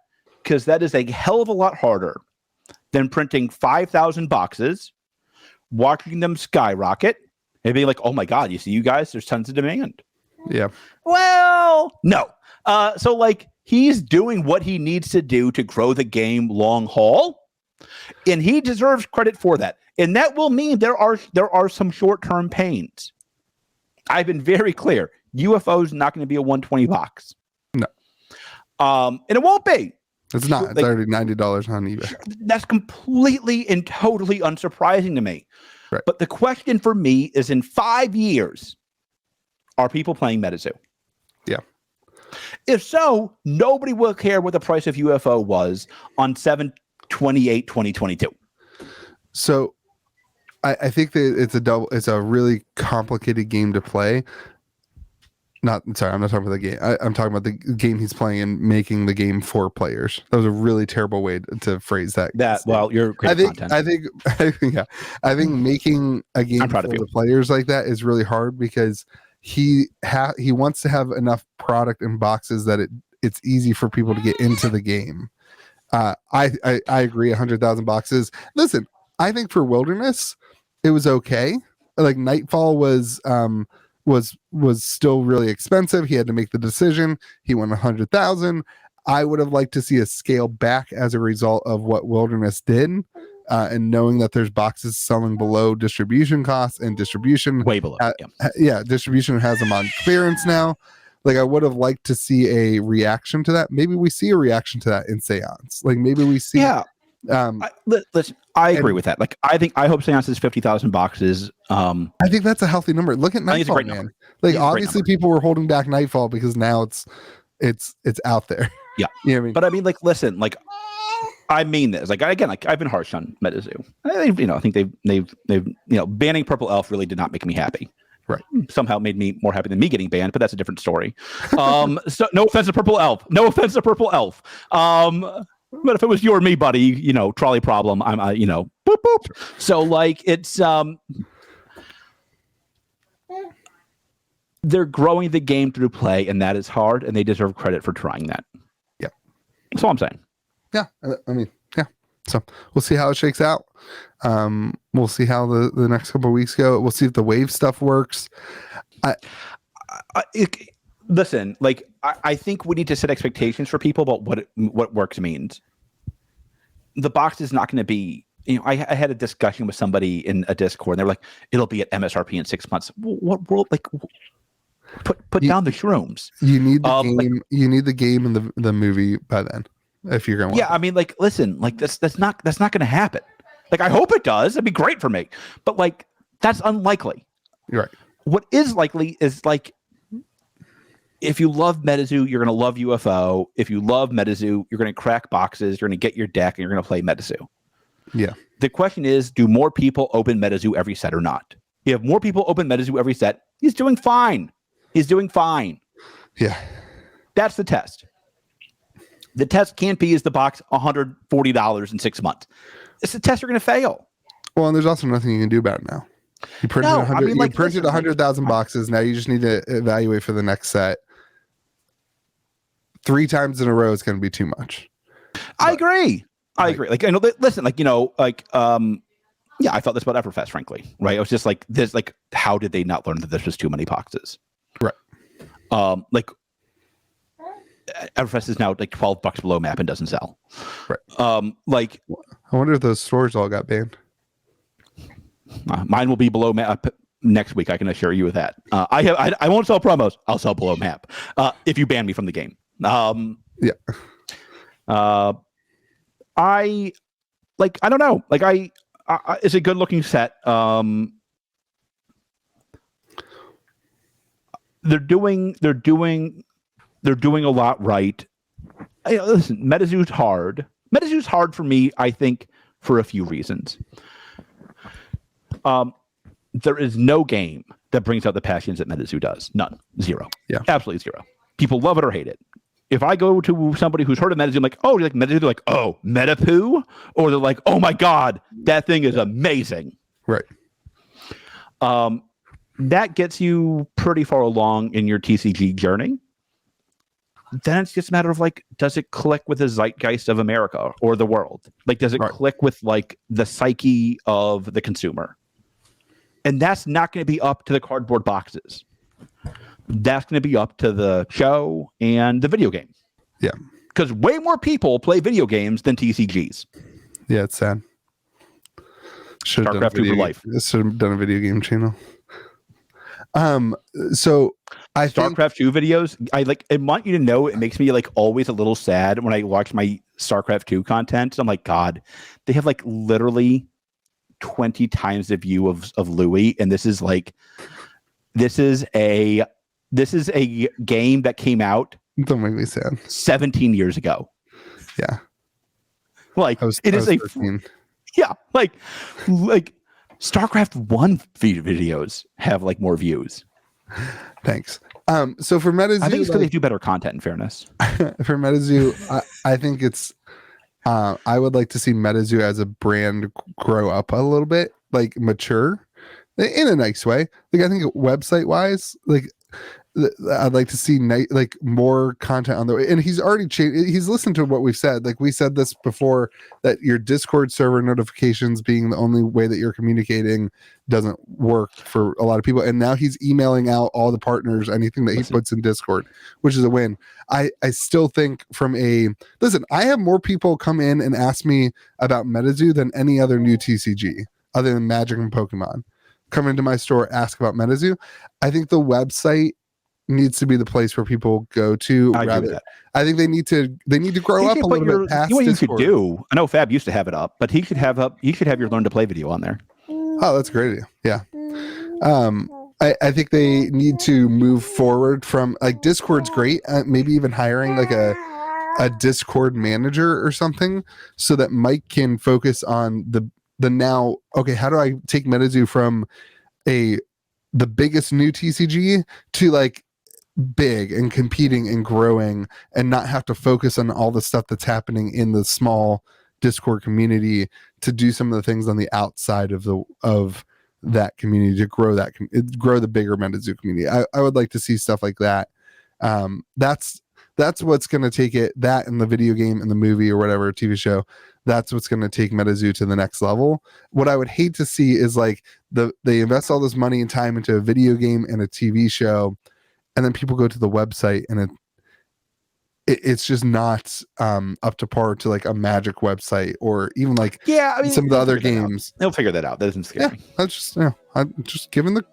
because that is a hell of a lot harder than printing 5,000 boxes, watching them skyrocket, and being like, oh my God, you guys, there's tons of demand. Yeah. Well, no. So like he's doing what he needs to do to grow the game long haul, and he deserves credit for that. And that will mean there are some short-term pains. I've been very clear. UFO is not going to be a 120 box. No. And it won't be. It's not. It's like, already $90 on eBay. That's completely and totally unsurprising to me. Right. But the question for me is in 5 years, are people playing Metazoo? Yeah. If so, nobody will care what the price of UFO was on 7/28/2022. So I think that it's a really complicated game to play. I'm not talking about the game. I'm talking about the game he's playing and making the game for players. That was a really terrible way to phrase that. Well, you're great content. I think making a game for the players like that is really hard because he wants to have enough product in boxes that it's easy for people to get into the game. I agree. 100,000 boxes. Listen, I think for Wilderness, it was okay. Like Nightfall was still really expensive. He had to make the decision. He won 100,000. I would have liked to see a scale back as a result of what Wilderness did, and knowing that there's boxes selling below distribution costs and distribution way below. Distribution has them on clearance now. Like I would have liked to see a reaction to that. Maybe we see a reaction to that in Seance. Like maybe we see. Yeah. Listen, I agree with that. Like, I hope Seance is 50,000 boxes. I think that's a healthy number. Look at Nightfall, man. Like, obviously, people were holding back Nightfall because now it's out there. Yeah, you know what I mean? But I mean, like, listen, like, I mean this. Like, again, like I've been harsh on Metazoo. I think they've banning Purple Elf really did not make me happy. Right. Somehow made me more happy than me getting banned, but that's a different story. So no offense to Purple Elf. No offense to Purple Elf. But if it was you or me, buddy, you know, trolley problem, I'm, you know, boop, boop. So like it's, they're growing the game through play, and that is hard, and they deserve credit for trying that. Yeah. That's all I'm saying. Yeah. I mean, yeah. So we'll see how it shakes out. We'll see how the next couple of weeks go. We'll see if the wave stuff works. Listen, like I think we need to set expectations for people about what works means. The box is not going to be, you know, I had a discussion with somebody in a Discord, and they were like, it'll be at MSRP in 6 months. What world? Like, put down the shrooms. You need the game. You need the game and the movie by then, if you're going to. Yeah, I mean, like, listen, like that's not going to happen. Like, I hope it does. It'd be great for me, but like, that's unlikely. You're right. What is likely is like, if you love Metazoo, you're going to love UFO. If you love Metazoo, you're going to crack boxes. You're going to get your deck, and you're going to play Metazoo. Yeah. The question is, do more people open Metazoo every set or not? If more people open Metazoo every set, he's doing fine. He's doing fine. Yeah. That's the test. The test can't be, is the box $140 in 6 months? It's the test you're going to fail. Well, and there's also nothing you can do about it now. You printed 100,000 boxes. Now you just need to evaluate for the next set. 3 times in a row is going to be too much. I agree. I agree. Like, I know, listen, like, you know, like, yeah, I felt this about Everfest, frankly, right? I was just like, this, like, how did they not learn that this was too many boxes? Right. Like, Everfest is now like $12 below map and doesn't sell. Right. Like, I wonder if those stores all got banned. Mine will be below map next week. I can assure you of that. I won't sell promos. I'll sell below map. If you ban me from the game. Yeah. I don't know. Like I it's a good looking set. They're doing a lot right. Listen, Metazoo's hard. Metazoo's hard for me, I think, for a few reasons. There is no game that brings out the passions that Metazoo does. None. Zero. Yeah. Absolutely zero. People love it or hate it. If I go to somebody who's heard of Metazoo, I'm like, oh, you like Metazoo? They're like, oh, Metapoo? Or they're like, oh my God, that thing is amazing. Right. That gets you pretty far along in your TCG journey. Then it's just a matter of like, does it click with the zeitgeist of America or the world? Like, does it click with like the psyche of the consumer? And that's not going to be up to the cardboard boxes. That's going to be up to the show and the video game. Yeah. Because way more people play video games than TCGs. Yeah, it's sad. Should have StarCraft 2 for life. Should have done a video game channel. So I StarCraft 2 videos, I want you to know, it makes me like always a little sad when I watch my StarCraft 2 content. I'm like, God, they have like literally 20 times the view of Louis, and this is a game that came out, don't make me sad, 17 years ago. Yeah. Like it is 13. Yeah, like StarCraft 1 videos have like more views. Thanks. So for Metazoo, I think it's because they do better content, in fairness. For Metazoo, I think it's I would like to see Metazoo as a brand grow up a little bit, like mature in a nice way. Like I think website wise, like I'd like to see like more content on the way. And he's already changed. He's listened to what we've said. Like we said this before, that your Discord server notifications being the only way that you're communicating doesn't work for a lot of people. And now he's emailing out all the partners, anything that he puts in Discord, which is a win. I still think I have more people come in and ask me about Metazoo than any other new TCG other than Magic and Pokemon. Come into my store, ask about Metazoo. I think the website needs to be the place where people go to. I think they need to grow up a little bit past what Discord. You could do. I know Fab used to have it up, but he should have your learn to play video on there. Oh, that's a great idea. Yeah. I think they need to move forward from like Discord's great. Maybe even hiring like a Discord manager or something so that Mike can focus on the now. Okay, how do I take Metazoo from a the biggest new TCG to like big and competing and growing, and not have to focus on all the stuff that's happening in the small Discord community, to do some of the things on the outside of that community, to grow grow the bigger Metazoo community. I would like to see stuff like that. That's what's going to take it, that in the video game and the movie or whatever TV show, that's what's going to take Metazoo to the next level. What I would hate to see is like they invest all this money and time into a video game and a TV show, and then people go to the website and it's just not up to par to like a Magic website, or even like some of the other games. They'll figure that out. That doesn't scare me. I'm just giving the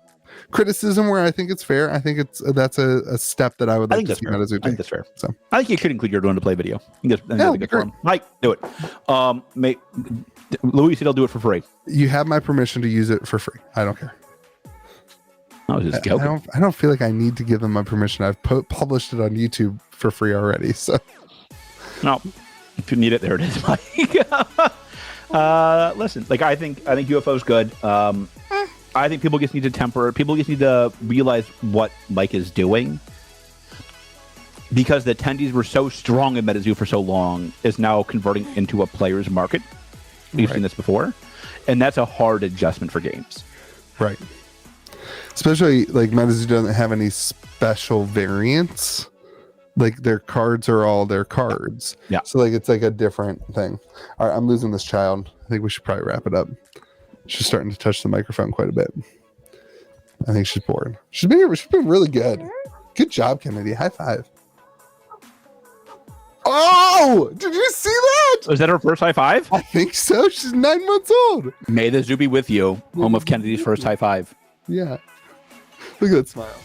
criticism where I think it's fair. I think that's a step that I would like to see Metazoo take. I think that's fair. So I think you should include your doing to play video. I think that's a good form. Mike, do it. Louis said he'll do it for free. You have my permission to use it for free. I don't care. I was just joking. I don't feel like I need to give them my permission. I've published it on YouTube for free already. So, no, if you need it, there it is, Mike. Listen, like I think UFO is good. I think people just need to temper. People just need to realize what Mike is doing, because the attendees were so strong in Metazoo for so long is now converting into a player's market. We've seen this before, and that's a hard adjustment for games. Right. Especially like Metazoo doesn't have any special variants. Like their cards are all their cards. Yeah. So like it's like a different thing. All right, I'm losing this child. I think we should probably wrap it up. She's starting to touch the microphone quite a bit. I think she's bored. She's been really good. Good job, Kennedy. High five. Oh, did you see that? Was that her first high five? I think so. She's 9 months old. May the zoo be with you. Home of Kennedy's first high five. Yeah. Look at that smile.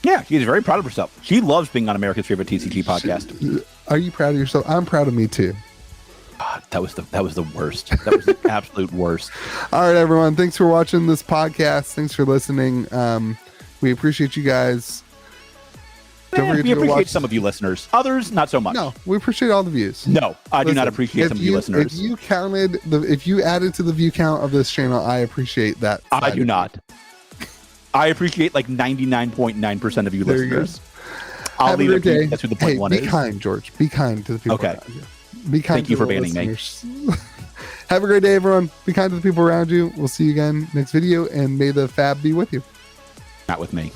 Yeah, she's very proud of herself. She loves being on America's favorite TCG podcast. Are you proud of yourself? I'm proud of me too. God, that was the worst. That was the absolute worst. All right, everyone. Thanks for watching this podcast. Thanks for listening. We appreciate you guys. We appreciate some of you listeners. Others, not so much. No, we appreciate all the views. No, I do not appreciate some of you listeners. If you added to the view count of this channel, I appreciate that. I do not. I appreciate like 99.9% of you listeners. I'll leave it at that's who the point one is. Be kind, George. Be kind to the people around you. Be kind. Thank you for banning me. Have a great day, everyone. Be kind to the people around you. We'll see you again next video, and may the fab be with you. Not with me.